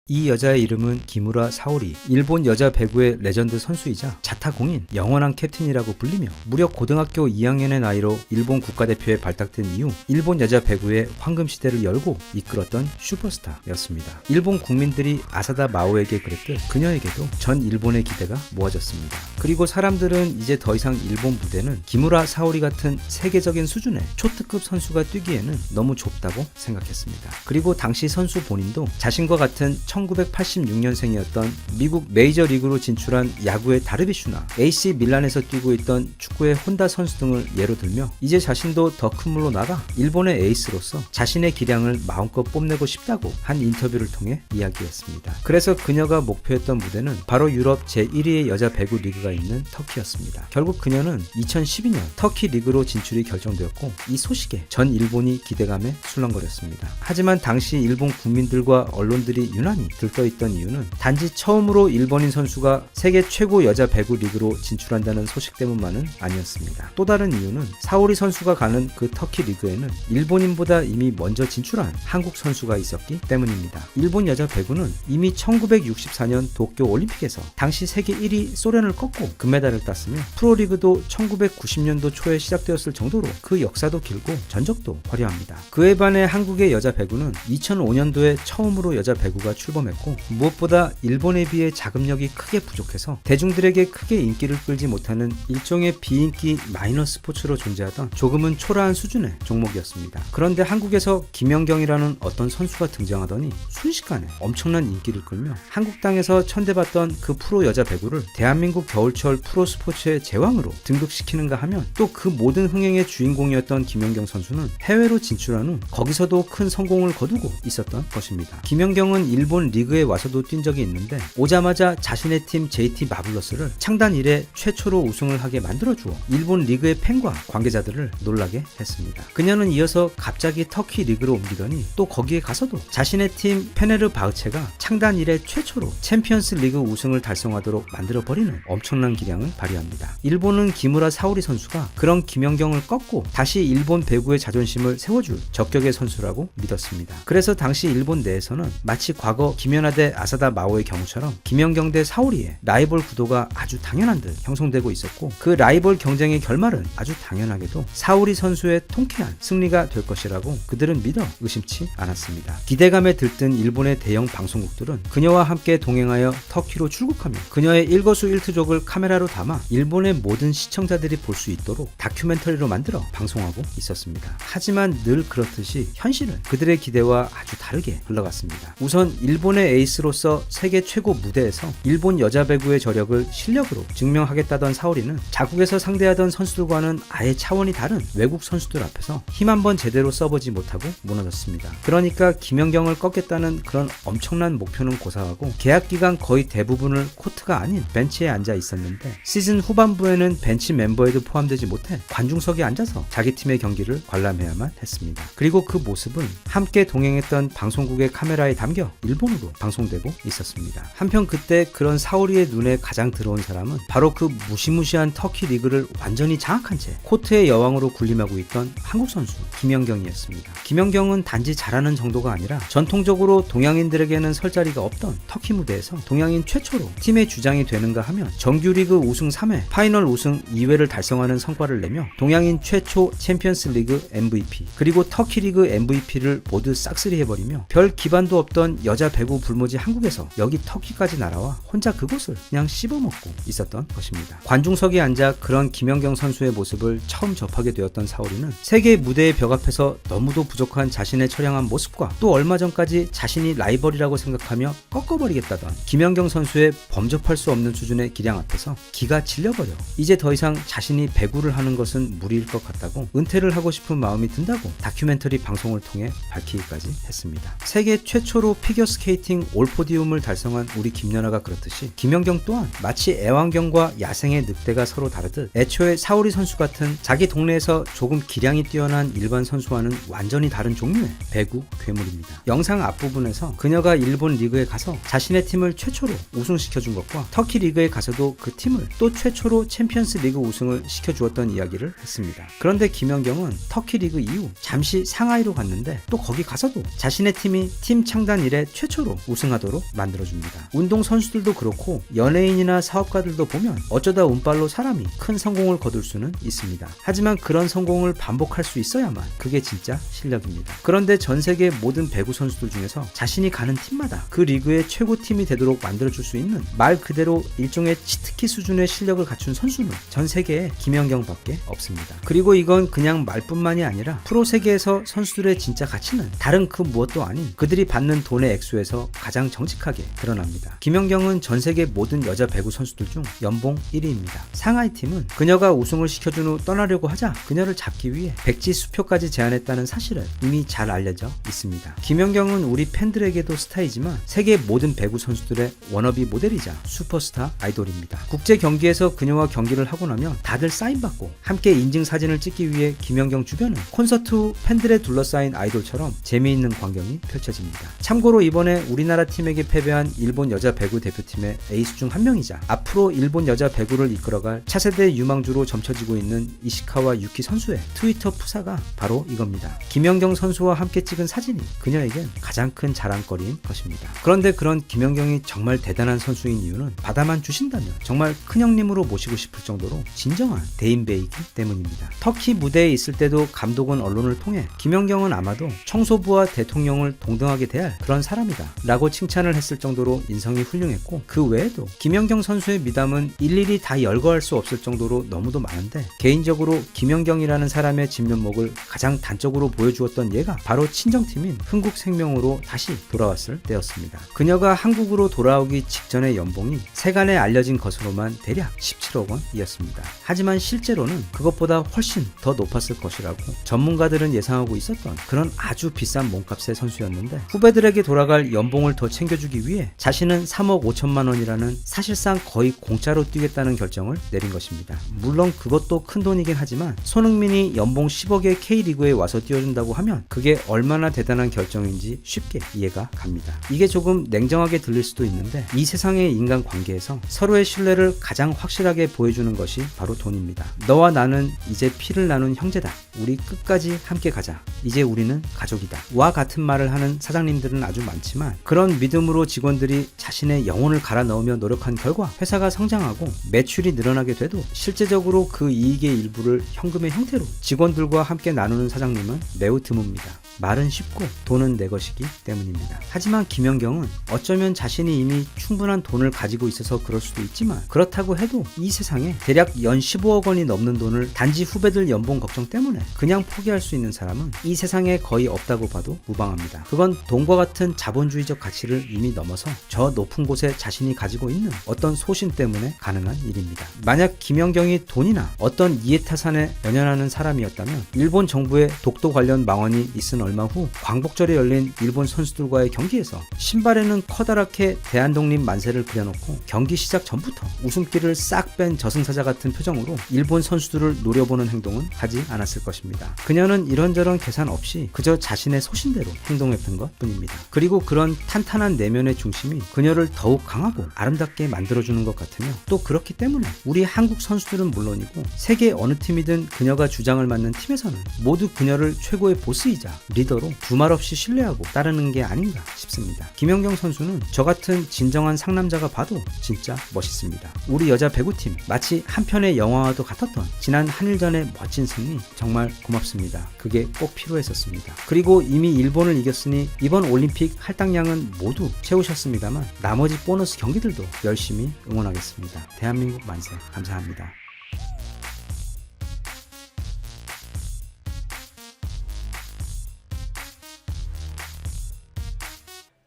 이 여자의 이름은 기무라 사오리, 일본 여자 배구의 레전드 선수이자 자타공인 영원한 캡틴이라고 불리며 무려 고등학교 2학년의 나이로 일본 국가대표에 발탁된 이후 일본 여자 배구의 황금시대를 열고 이끌었던 슈퍼스타였습니다. 일본 국민들이 아사다 마오에게 그랬듯 그녀에게도 전 일본의 기대가 모아졌습니다. 그리고 사람들은 이제 더 이상 일본 무대는 기무라 사오리 같은 세계적인 수준의 초특급 선수가 뛰기에는 너무 좁다고 생각했습니다. 그리고 당시 선수 본인도 자신과 같은 1986년생이었던 미국 메이저리그로 진출한 야구의 다르비슈나 AC 밀란에서 뛰고 있던 축구의 혼다 선수 등을 예로 들며 이제 자신도 더 큰 물로 나가 일본의 에이스로서 자신의 기량을 마음껏 뽐내고 싶다고 한 인터뷰를 통해 이야기했습니다. 그래서 그녀가 목표했던 무대는 바로 유럽 제1위의 여자 배구 리그가 있는 터키였습니다. 결국 그녀는 2012년 터키 리그로 진출이 결정되었고 이 소식에 전 일본이 기대감에 술렁거렸습니다. 하지만 당시 일본 국민들과 언론들이 유난히 들떠있던 이유는 단지 처음으로 일본인 선수가 세계 최고 여자 배구 리그로 진출한다는 소식 때문만은 아니었습니다. 또 다른 이유는 사오리 선수가 가는 그 터키 리그에는 일본인보다 이미 먼저 진출한 한국 선수가 있었기 때문입니다. 일본 여자 배구는 이미 1964년 도쿄 올림픽에서 당시 세계 1위 소련을 꺾고 금메달을 땄으며 프로리그도 1990년도 초에 시작되었을 정도로 그 역사도 길고 전적도 화려합니다. 그에 반해 한국의 여자 배구는 2005년도에 처음으로 여자 배구가 출범했고 무엇보다 일본에 비해 자금력이 크게 부족해서 대중들에게 크게 인기를 끌지 못하는 일종의 비인기 마이너 스포츠로 존재하던 조금은 초라한 수준의 종목이었습니다. 그런데 한국에서 김연경이라는 어떤 선수가 등장하더니 순식간에 엄청난 인기를 끌며 한국 땅에서 천대받던 그 프로 여자 배구를 대한민국 겨울철 프로 스포츠의 제왕으로 등극시키는가 하면 또 그 모든 흥행의 주인공이었던 김연경 선수는 해외로 진출한 후 거기서도 큰 성공을 거두고 있었던 것입니다. 김연경은 일본 리그에 와서도 뛴 적이 있는데 오자마자 자신의 팀 JT 마블러스를 창단 이래 최초로 우승을 하게 만들어주어 일본 리그의 팬과 관계자들을 놀라게 했습니다. 그녀는 이어서 갑자기 터키 리그로 옮기더니 또 거기에 가서도 자신의 팀 페네르 바흐체가 창단 이래 최초로 챔피언스 리그 우승을 달성하도록 만들어버리는 엄청난 기량을 발휘합니다. 일본은 기무라 사오리 선수가 그런 김연경을 꺾고 다시 일본 배구의 자존심을 세워줄 적격의 선수라고 믿었습니다. 그래서 당시 일본 내에서는 마치 과거 김연아 대 아사다 마오의 경우처럼 김연경 대 사오리의 라이벌 구도가 아주 당연한 듯 형성되고 있었고 그 라이벌 경쟁의 결말은 아주 당연하게도 사오리 선수의 통쾌한 승리가 될 것이라고 그들은 믿어 의심치 않았습니다. 기대감에 들뜬 일본의 대형 방송국들은 그녀와 함께 동행하여 터키로 출국하며 그녀의 일거수일투족을 카메라로 담아 일본의 모든 시청자들이 볼 수 있도록 다큐멘터리로 만들어 방송하고 있었습니다. 하지만 늘 그렇듯이 현실은 그들의 기대와 아주 다르게 흘러갔습니다. 우선 일본의 에이스로서 세계 최고 무대에서 일본 여자 배구의 저력을 실력으로 증명하겠다던 사오리는 자국에서 상대하던 선수들과는 아예 차원이 다른 외국 선수들 앞에서 힘 한번 제대로 써보지 못하고 무너졌습니다. 그러니까 김연경을 꺾겠다는 그런 엄청난 목표는 고사하고 계약 기간 거의 대부분을 코트가 아닌 벤치에 앉아 있었는데 시즌 후반부에는 벤치 멤버에도 포함되지 못해 관중석에 앉아서 자기 팀의 경기를 관람해야만 했습니다. 그리고 그 모습은 함께 동행했던 방송국의 카메라에 담겨 일본어로 방송되고 있었습니다. 한편 그때 그런 사오리의 눈에 가장 들어온 사람은 바로 그 무시무시한 터키 리그를 완전히 장악한 채 코트의 여왕으로 군림하고 있던 한국 선수 김연경이었습니다. 김연경은 단지 잘하는 정도가 아니라 전통적으로 동양인들에게는 설 자리가 없던 터키 무대에서 동양인 최초로 팀의 주장이 되는가 하면 정규리그 우승 3회, 파이널 우승 2회를 달성하는 성과를 내며 동양인 최초 챔피언스 리그 MVP 그리고 터키 리그 MVP를 모두 싹쓸이 해버리며 별 기반도 없던 여자 배구 불모지 한국에서 여기 터키까지 날아와 혼자 그곳을 그냥 씹어먹고 있었던 것입니다. 관중석에 앉아 그런 김연경 선수의 모습을 처음 접하게 되었던 사오리는 세계 무대의 벽 앞에서 너무도 부족한 자신의 처량한 모습과 또 얼마 전까지 자신이 라이벌이라고 생각하며 꺾어버리겠다던 김연경 선수의 범접할 수 없는 수준의 기량 앞에서 기가 질려버려 이제 더 이상 자신이 배구를 하는 것은 무리일 것 같다고 은퇴를 하고 싶은 마음이 든다고 다큐멘터리 방송을 통해 밝히기까지 했습니다. 세계 최초로 피겨스케이팅 올포디움을 달성한 우리 김연아가 그렇듯이 김연경 또한 마치 애완경과 야생의 늑대가 서로 다르듯 애초에 사오리 선수 같은 자기 동네에서 조금 기량이 뛰어난 일반 선수와는 완전히 다른 종류의 배구 괴물입니다. 영상 앞부분에서 그녀가 일본 리그에 가서 자신의 팀을 최초로 우승시켜준 것과 터키 리그에 가서도 그 팀을 또 최초로 챔피언스 리그 우승을 시켜주었던 이야기를 했습니다. 그런데 김연경은 터키 리그 이후 잠시 상하이로 갔는데 또 거기 가서도 자신의 팀이 팀 창단 이래 최초 최초로 우승하도록 만들어줍니다. 운동선수들도 그렇고 연예인이나 사업가들도 보면 어쩌다 운빨로 사람이 큰 성공을 거둘 수는 있습니다. 하지만 그런 성공을 반복할 수 있어야만 그게 진짜 실력입니다. 그런데 전 세계 모든 배구 선수들 중에서 자신이 가는 팀마다 그 리그의 최고팀이 되도록 만들어줄 수 있는 말 그대로 일종의 치트키 수준의 실력을 갖춘 선수는 전 세계에 김연경밖에 없습니다. 그리고 이건 그냥 말뿐만이 아니라 프로 세계에서 선수들의 진짜 가치는 다른 그 무엇도 아닌 그들이 받는 돈의 액수에서 가장 정직하게 드러납니다. 김연경은 전 세계 모든 여자 배구 선수들 중 연봉 1위입니다. 상하이 팀은 그녀가 우승을 시켜준 후 떠나려고 하자 그녀를 잡기 위해 백지 수표까지 제안했다는 사실은 이미 잘 알려져 있습니다. 김연경은 우리 팬들에게도 스타이지만 세계 모든 배구 선수들의 워너비 모델이자 슈퍼스타 아이돌입니다. 국제 경기에서 그녀와 경기를 하고 나면 다들 사인받고 함께 인증 사진을 찍기 위해 김연경 주변은 콘서트 후 팬들에 둘러싸인 아이돌처럼 재미있는 광경이 펼쳐집니다. 참고로 이번에 우리나라 팀에게 패배한 일본 여자 배구 대표팀의 에이스 중 한 명이자 앞으로 일본 여자 배구를 이끌어갈 차세대 유망주로 점쳐지고 있는 이시카와 유키 선수의 트위터 프사가 바로 이겁니다. 김연경 선수와 함께 찍은 사진이 그녀에겐 가장 큰 자랑거리인 것입니다. 그런데 그런 김연경이 정말 대단한 선수인 이유는 받아만 주신다면 정말 큰형님으로 모시고 싶을 정도로 진정한 대인배이기 때문입니다. 터키 무대에 있을 때도 감독은 언론을 통해 김연경은 아마도 청소부와 대통령을 동등하게 대할 그런 사람이다 라고 칭찬을 했을 정도로 인성이 훌륭했고, 그 외에도 김연경 선수의 미담은 일일이 다 열거할 수 없을 정도로 너무도 많은데, 개인적으로 김연경이라는 사람의 진면목을 가장 단적으로 보여주었던 예가 바로 친정팀인 흥국생명으로 다시 돌아왔을 때였습니다. 그녀가 한국으로 돌아오기 직전의 연봉이 세간에 알려진 것으로만 대략 17억 원이었습니다. 하지만 실제로는 그것보다 훨씬 더 높았을 것이라고 전문가들은 예상하고 있었던 그런 아주 비싼 몸값의 선수였는데, 후배들에게 돌아갈 연봉을 더 챙겨주기 위해 자신은 3억 5천만 원이라는 사실상 거의 공짜로 뛰겠다는 결정을 내린 것입니다. 물론 그것도 큰 돈이긴 하지만 손흥민이 연봉 10억에 K리그에 와서 뛰어준다고 하면 그게 얼마나 대단한 결정인지 쉽게 이해가 갑니다. 이게 조금 냉정하게 들릴 수도 있는데, 이 세상의 인간관계에서 서로의 신뢰를 가장 확실하게 보여주는 것이 바로 돈입니다. 너와 나는 이제 피를 나눈 형제다. 우리 끝까지 함께 가자. 이제 우리는 가족이다. 와 같은 말을 하는 사장님들은 아주 많지만, 그런 믿음으로 직원들이 자신의 영혼을 갈아 넣으며 노력한 결과 회사가 성장하고 매출이 늘어나게 돼도 실제적으로 그 이익의 일부를 현금의 형태로 직원들과 함께 나누는 사장님은 매우 드뭅니다. 말은 쉽고 돈은 내 것이기 때문입니다. 하지만 김연경은 어쩌면 자신이 이미 충분한 돈을 가지고 있어서 그럴 수도 있지만, 그렇다고 해도 이 세상에 대략 연 15억 원이 넘는 돈을 단지 후배들 연봉 걱정 때문에 그냥 포기할 수 있는 사람은 이 세상에 거의 없다고 봐도 무방합니다. 그건 돈과 같은 자본주의적 가치를 이미 넘어서 저 높은 곳에 자신이 가지고 있는 어떤 소신 때문에 가능한 일입니다. 만약 김연경이 돈이나 어떤 이해타산에 연연하는 사람이었다면 일본 정부의 독도 관련 망언이 있은 얼마 후 광복절에 열린 일본 선수들과의 경기에서 신발에는 커다랗게 대한독립 만세를 그려놓고 경기 시작 전부터 웃음기를 싹 뺀 저승사자 같은 표정으로 일본 선수들을 노려보는 행동은 하지 않았을 것입니다. 그녀는 이런저런 계산 없이 그저 자신의 소신대로 행동했던 것 뿐입니다. 그리고 그런 탄탄한 내면의 중심이 그녀를 더욱 강하고 아름답게 만들어주는 것 같으며, 또 그렇기 때문에 우리 한국 선수들은 물론이고 세계 어느 팀이든 그녀가 주장을 맡는 팀에서는 모두 그녀를 최고의 보스이자 리더로 두말 없이 신뢰하고 따르는 게 아닌가 싶습니다. 김연경 선수는 저 같은 진정한 상남자가 봐도 진짜 멋있습니다. 우리 여자 배구팀 마치 한 편의 영화와도 같았던 지난 한일전의 멋진 승리 정말 고맙습니다. 그게 꼭 필요했었습니다. 그리고 이미 일본을 이겼으니 이번 올림픽 할당량은 모두 채우셨습니다만 나머지 보너스 경기들도 열심히 응원하겠습니다. 대한민국 만세. 감사합니다.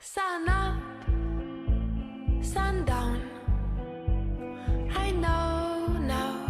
Sun up, sun down. I know now.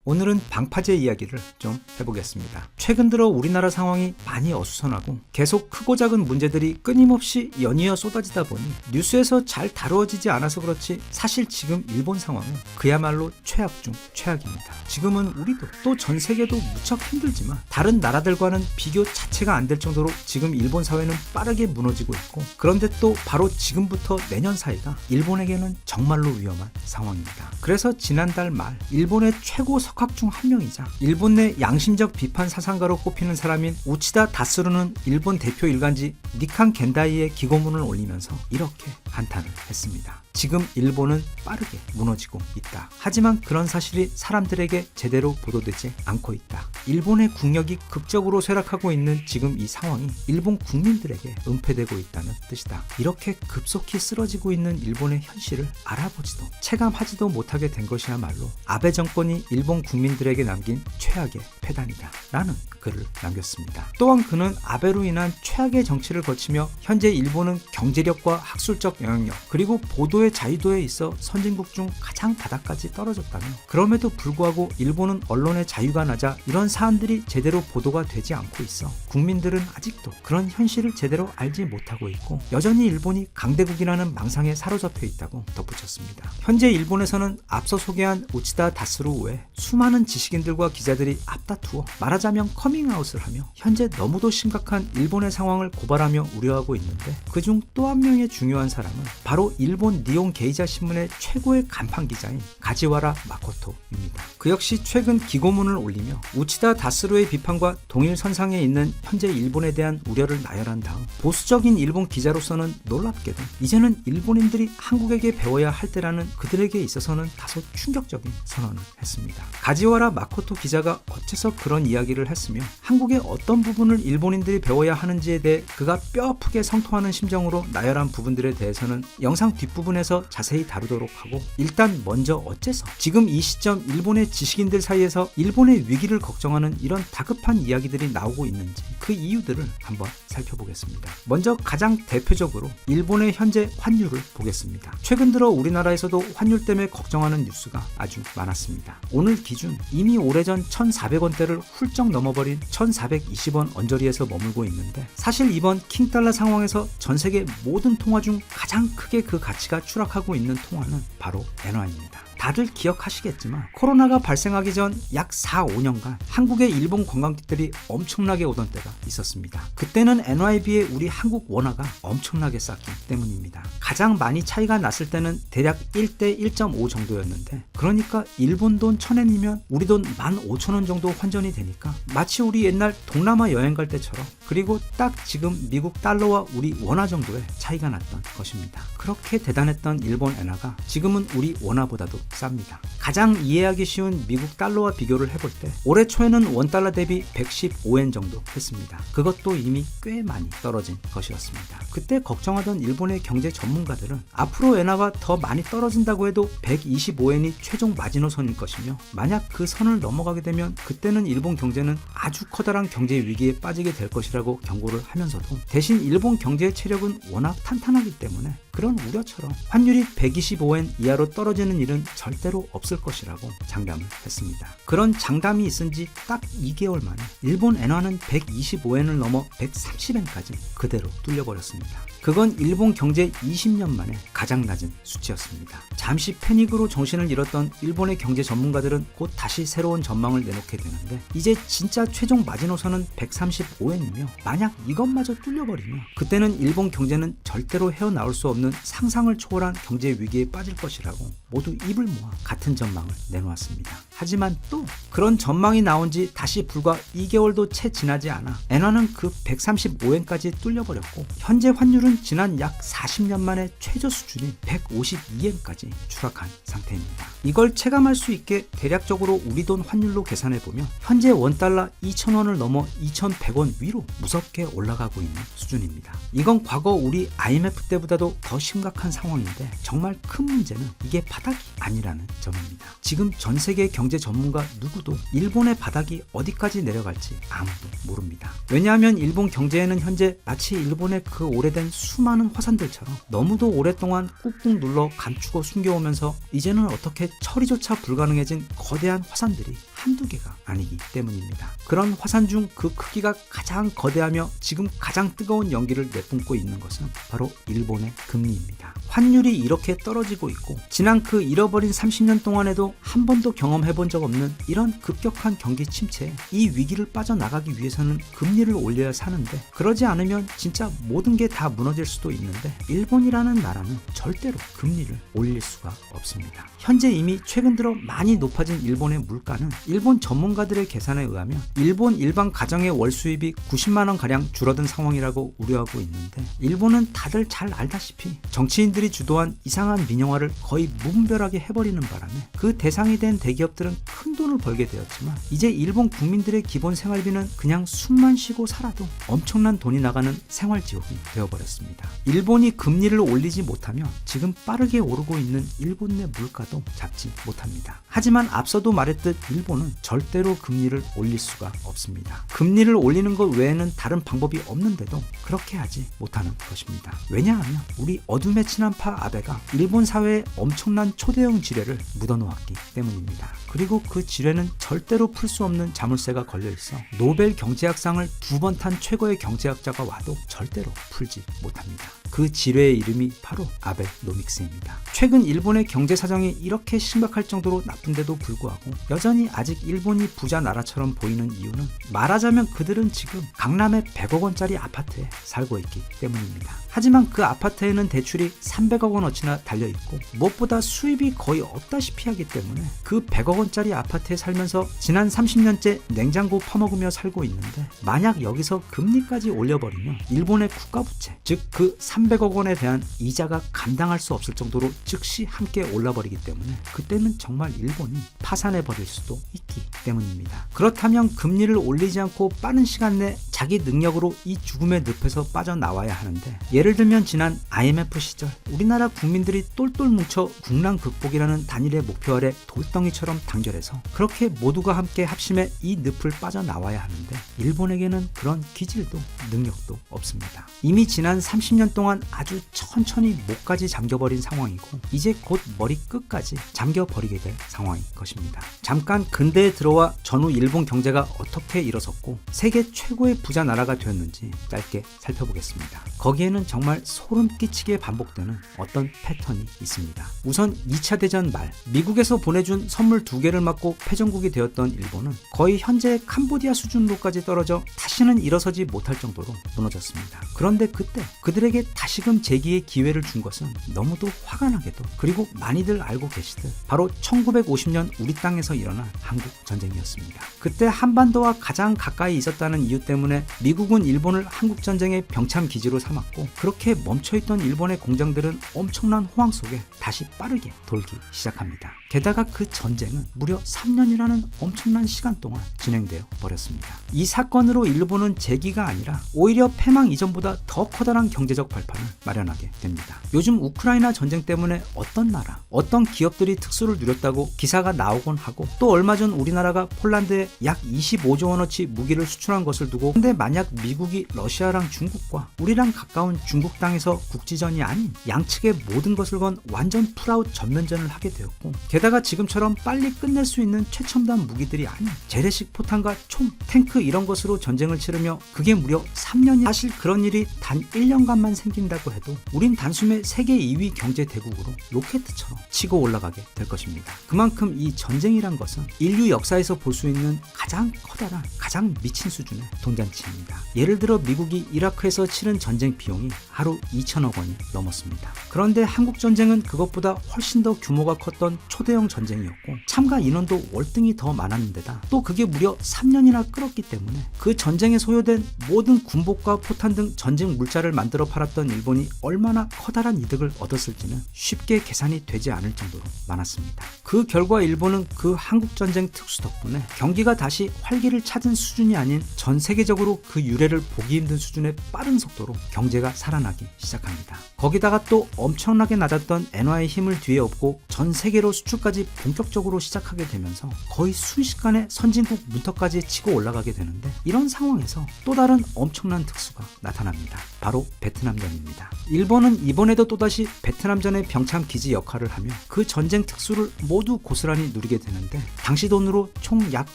오늘은 방파제 이야기를 좀 해보겠습니다. 최근 들어 우리나라 상황이 많이 어수선하고 계속 크고 작은 문제들이 끊임없이 연이어 쏟아지다 보니 뉴스에서 잘 다루어지지 않아서 그렇지, 사실 지금 일본 상황은 그야말로 최악 중 최악입니다. 지금은 우리도 또 전 세계도 무척 힘들지만 다른 나라들과는 비교 자체가 안 될 정도로 지금 일본 사회는 빠르게 무너지고 있고, 그런데 또 바로 지금부터 내년 사이가 일본에게는 정말로 위험한 상황입니다. 그래서 지난달 말 일본의 최고 석학들이 석학 중 한 명이자 일본 내 양심적 비판 사상가로 꼽히는 사람인 우치다 다스루는 일본 대표 일간지 니칸 겐다이에 기고문을 올리면서 이렇게 한탄을 했습니다. 지금 일본은 빠르게 무너지고 있다. 하지만 그런 사실이 사람들에게 제대로 보도되지 않고 있다. 일본의 국력이 극적으로 쇠락하고 있는 지금 이 상황이 일본 국민들에게 은폐되고 있다는 뜻이다. 이렇게 급속히 쓰러지고 있는 일본의 현실을 알아보지도 체감하지도 못하게 된 것이야말로 아베 정권이 일본 국민들에게 남긴 최악의 패단이다 라는 글을 남겼습니다. 또한 그는 아베로 인한 최악의 정치를 거치며 현재 일본은 경제력과 학술적 영향력 그리고 보도의 자유도에 있어 선진국 중 가장 바닥까지 떨어졌다며 그럼에도 불구하고 일본은 언론의 자유가 낮아 이런 사안들이 제대로 보도가 되지 않고 있어 국민들은 아직도 그런 현실을 제대로 알지 못하고 있고 여전히 일본이 강대국이라는 망상에 사로잡혀 있다고 덧붙였습니다. 현재 일본에서는 앞서 소개한 우치다 다스루 외에 수많은 지식인들과 기자들이 앞다투어 말하자면 커밍아웃을 하며 현재 너무도 심각한 일본의 상황을 고발하며 우려하고 있는데 그중 또 한 명의 중요한 사람은 바로 일본 니온 게이자 신문의 최고의 간판 기자인 가지와라 마코토입니다. 그 역시 최근 기고문을 올리며 우치다 다스루의 비판과 동일 선상에 있는 현재 일본에 대한 우려를 나열한 다음 보수적인 일본 기자로서는 놀랍게도 이제는 일본인들이 한국에게 배워야 할 때라는 그들에게 있어서는 다소 충격적인 선언을 했습니다. 가지와라 마코토 기자가 어째서 그런 이야기를 했으며 한국의 어떤 부분을 일본인들이 배워야 하는지에 대해 그가 뼈아프게 성토하는 심정으로 나열한 부분들에 대해서는 영상 뒷부분에서 자세히 다루도록 하고 일단 먼저 어째서 지금 이 시점 일본의 지식인들 사이에서 일본의 위기를 걱정하는 이런 다급한 이야기들이 나오고 있는지 그 이유들을 한번 살펴보겠습니다. 먼저 가장 대표적으로 일본의 현재 환율을 보겠습니다. 최근 들어 우리나라에서도 환율 때문에 걱정하는 뉴스가 아주 많았습니다. 오늘 기준 이미 오래전 1,400원대를 훌쩍 넘어버린 1,420원 언저리에서 머물고 있는데 사실 이번 킹달러 상황에서 전 세계 모든 통화 중 가장 크게 그 가치가 추락하고 있는 통화는 바로 엔화입니다. 다들 기억하시겠지만 코로나가 발생하기 전 약 4, 5년간 한국에 일본 관광객들이 엄청나게 오던 때가 있었습니다. 그때는 엔화에 비해 우리 한국 원화가 엄청나게 쌌기 때문입니다. 가장 많이 차이가 났을 때는 대략 1대 1.5 정도였는데 그러니까 일본 돈 1,000엔이면 우리 돈 15,000원 정도 환전이 되니까 마치 우리 옛날 동남아 여행 갈 때처럼 그리고 딱 지금 미국 달러와 우리 원화 정도의 차이가 났던 것입니다. 그렇게 대단했던 일본 엔화가 지금은 우리 원화보다도 쌉니다. 가장 이해하기 쉬운 미국 달러와 비교를 해볼 때 올해 초에는 원달러 대비 115엔 정도 했습니다. 그것도 이미 꽤 많이 떨어진 것이었습니다. 그때 걱정하던 일본의 경제 전문가들은 앞으로 엔화가 더 많이 떨어진다고 해도 125엔이 최종 마지노선일 것이며 만약 그 선을 넘어가게 되면 그때는 일본 경제는 아주 커다란 경제 위기에 빠지게 될 것이라고 경고를 하면서도 대신 일본 경제의 체력은 워낙 탄탄하기 때문에 그런 우려처럼 환율이 125엔 이하로 떨어지는 일은 절대로 없을 것이라고 장담을 했습니다. 그런 장담이 있은 지 딱 2개월 만에 일본 엔화는 125엔을 넘어 130엔까지 그대로 뚫려버렸습니다. 그건 일본 경제 20년 만에 가장 낮은 수치였습니다. 잠시 패닉으로 정신을 잃었던 일본의 경제 전문가들은 곧 다시 새로운 전망을 내놓게 되는데 이제 진짜 최종 마지노선은 135엔이며 만약 이것마저 뚫려버리면 그때는 일본 경제는 절대로 헤어나올 수 없는 상상을 초월한 경제 위기에 빠질 것이라고 모두 입을 모아 같은 전망을 내놓았습니다. 하지만 또 그런 전망이 나온 지 다시 불과 2개월도 채 지나지 않아 엔화는 그 135엔까지 뚫려버렸고 현재 환율은 지난 약 40년 만에 최저 수준인 152엔까지 추락한 상태입니다. 이걸 체감할 수 있게 대략적으로 우리 돈 환율로 계산해보면 현재 원달러 2,000원을 넘어 2,100원 위로 무섭게 올라가고 있는 수준입니다. 이건 과거 우리 IMF 때보다도 더 심각한 상황인데 정말 큰 문제는 이게 바닥이 아니라는 점입니다. 지금 전 세계 경제 전문가 누구도 일본의 바닥이 어디까지 내려갈지 아무도 모릅니다. 왜냐하면 일본 경제에는 현재 마치 일본의 그 오래된 수많은 화산들처럼 너무도 오랫동안 꾹꾹 눌러 감추고 숨겨오면서 이제는 어떻게 처리조차 불가능해진 거대한 화산들이 한두 개가 아니기 때문입니다. 그런 화산 중 그 크기가 가장 거대하며 지금 가장 뜨거운 연기를 내뿜고 있는 것은 바로 일본의 금리 금리입니다. 환율이 이렇게 떨어지고 있고 지난 그 잃어버린 30년 동안에도 한 번도 경험해본 적 없는 이런 급격한 경기 침체에 이 위기를 빠져나가기 위해서는 금리를 올려야 사는데, 그러지 않으면 진짜 모든 게 다 무너질 수도 있는데 일본이라는 나라는 절대로 금리를 올릴 수가 없습니다. 현재 이미 최근 들어 많이 높아진 일본의 물가는 일본 전문가들의 계산에 의하면 일본 일반 가정의 월 수입이 90만원 가량 줄어든 상황이라고 우려하고 있는데, 일본은 다들 잘 알다시피 정치인들이 주도한 이상한 민영화를 거의 무분별하게 해버리는 바람에 그 대상이 된 대기업들은 큰 돈을 벌게 되었지만, 이제 일본 국민들의 기본 생활비는 그냥 숨만 쉬고 살아도 엄청난 돈이 나가는 생활지옥이 되어버렸습니다. 일본이 금리를 올리지 못하면 지금 빠르게 오르고 있는 일본 내 물가도 잡지 못합니다. 하지만 앞서도 말했듯 일본은 절대로 금리를 올릴 수가 없습니다. 금리를 올리는 것 외에는 다른 방법이 없는데도 그렇게 하지 못하는 것입니다. 왜냐하면 우리 어둠의 친한파 아베가 일본 사회에 엄청난 초대형 지뢰를 묻어놓았기 때문입니다. 그리고 그 지뢰는 절대로 풀 수 없는 자물쇠가 걸려있어 노벨 경제학상을 2번 탄 최고의 경제학자가 와도 절대로 풀지 못합니다. 그 지뢰의 이름이 바로 아베노믹스입니다. 최근 일본의 경제 사정이 이렇게 심각할 정도로 나쁜데도 불구하고 여전히 아직 일본이 부자 나라처럼 보이는 이유는 말하자면 그들은 지금 강남의 100억 원짜리 아파트에 살고 있기 때문입니다. 하지만 그 아파트에는 대출이 300억 원어치나 달려있고 무엇보다 수입이 거의 없다시피 하기 때문에 그 100억 원짜리 아파트에 살면서 지난 30년째 냉장고 퍼먹으며 살고 있는데, 만약 여기서 금리까지 올려버리면 일본의 국가부채, 즉 그 300억 원에 대한 이자가 감당할 수 없을 정도로 즉시 함께 올라버리기 때문에 그때는 정말 일본이 파산해버릴 수도 있기 때문입니다. 그렇다면 금리를 올리지 않고 빠른 시간 내 자기 능력으로 이 죽음의 늪에서 빠져나와야 하는데, 예를 들면 지난 IMF 시절 우리나라 국민들이 똘똘 뭉쳐 국난 극복이라는 단일의 목표 아래 돌덩이처럼 단결해서 그렇게 모두가 함께 합심해 이 늪을 빠져나와야 하는데, 일본에게는 그런 기질도 능력도 없습니다. 이미 지난 30년 동안 아주 천천히 목까지 잠겨버린 상황이고 이제 곧 머리 끝까지 잠겨버리게 될 상황인 것입니다. 잠깐 근대에 들어와 전후 일본 경제가 어떻게 일어섰고 세계 최고의 부자 나라가 되었는지 짧게 살펴보겠습니다. 거기에는 정말 소름 끼치게 반복되는 어떤 패턴이 있습니다. 우선 2차 대전 말 미국에서 보내준 선물 2개를 맞고 패전국이 되었던 일본은 거의 현재 캄보디아 수준으로까지 떨어져 다시는 일어서지 못할 정도로 무너졌습니다. 그런데 그때 그들에게 다시금 재기의 기회를 준 것은 너무도 화가 나게도, 그리고 많이들 알고 계시듯 바로 1950년 우리 땅에서 일어난 한국 전쟁이었습니다. 그때 한반도와 가장 가까이 있었다는 이유 때문에 미국은 일본을 한국 전쟁의 병참 기지로 삼았고, 그렇게 멈춰있던 일본의 공장들은 엄청난 호황 속에 다시 빠르게 돌기 시작합니다. 게다가 그 전쟁은 무려 3년이라는 엄청난 시간 동안 진행되어 버렸습니다. 이 사건으로 일본은 재기가 아니라 오히려 패망 이전보다 더 커다란 경제적 발판을 마련하게 됩니다. 요즘 우크라이나 전쟁 때문에 어떤 나라, 어떤 기업들이 특수를 누렸다고 기사가 나오곤 하고, 또 얼마 전 우리나라가 폴란드에 약 25조 원어치 무기를 수출한 것을 두고, 근데 만약 미국이 러시아랑 중국과 우리랑 가까운 중국 땅에서 국지전이 아닌 양측의 모든 것을 건 완전 풀아웃 전면전을 하게 되었고, 게다가 지금처럼 빨리 끝낼 수 있는 최첨단 무기들이 아닌 재래식 포탄과 총, 탱크 이런 것으로 전쟁을 치르며 그게 무려 3년이, 사실 그런 일이 단 1년간만 생긴다고 해도 우린 단숨에 세계 2위 경제 대국으로 로켓처럼 치고 올라가게 될 것입니다. 그만큼 이 전쟁이란 것은 인류 역사에서 볼 수 있는 가장 커다란, 가장 미친 수준의 돈잔치입니다. 예를 들어 미국이 이라크에서 치른 전쟁 비용이 하루 2천억 원이 넘었습니다. 그런데 한국 전쟁은 그것보다 훨씬 더 규모가 컸던 초대형 전쟁이었고, 참가 인원도 월등히 더 많았는데다 또 그게 무려 3년이나 끌었기 때문에 그 전쟁에 소요된 모든 군복과 포탄 등 전쟁 물자를 만들어 팔았던 일본이 얼마나 커다란 이득을 얻었을지는 쉽게 계산이 되지 않을 정도로 많았습니다. 그 결과 일본은 그 한국전쟁 특수 덕분에 경기가 다시 활기를 찾은 수준이 아닌 전 세계적으로 그 유래를 보기 힘든 수준의 빠른 속도로 경제가 살아나기 시작합니다. 거기다가 또 엄청나게 낮았던 엔화의 힘을 뒤에 업고 전 세계로 수출까지 본격적으로 시작하게 되면서 거의 순식간에 선진국 문턱까지 치고 올라가게 되는데, 이런 상황에서 또 다른 엄청난 특수가 나타납니다. 바로 베트남전입니다. 일본은 이번에도 또다시 베트남전의 병참 기지 역할을 하며 그 전쟁 특수를 모두 고스란히 누리게 되는데, 당시 돈으로 총 약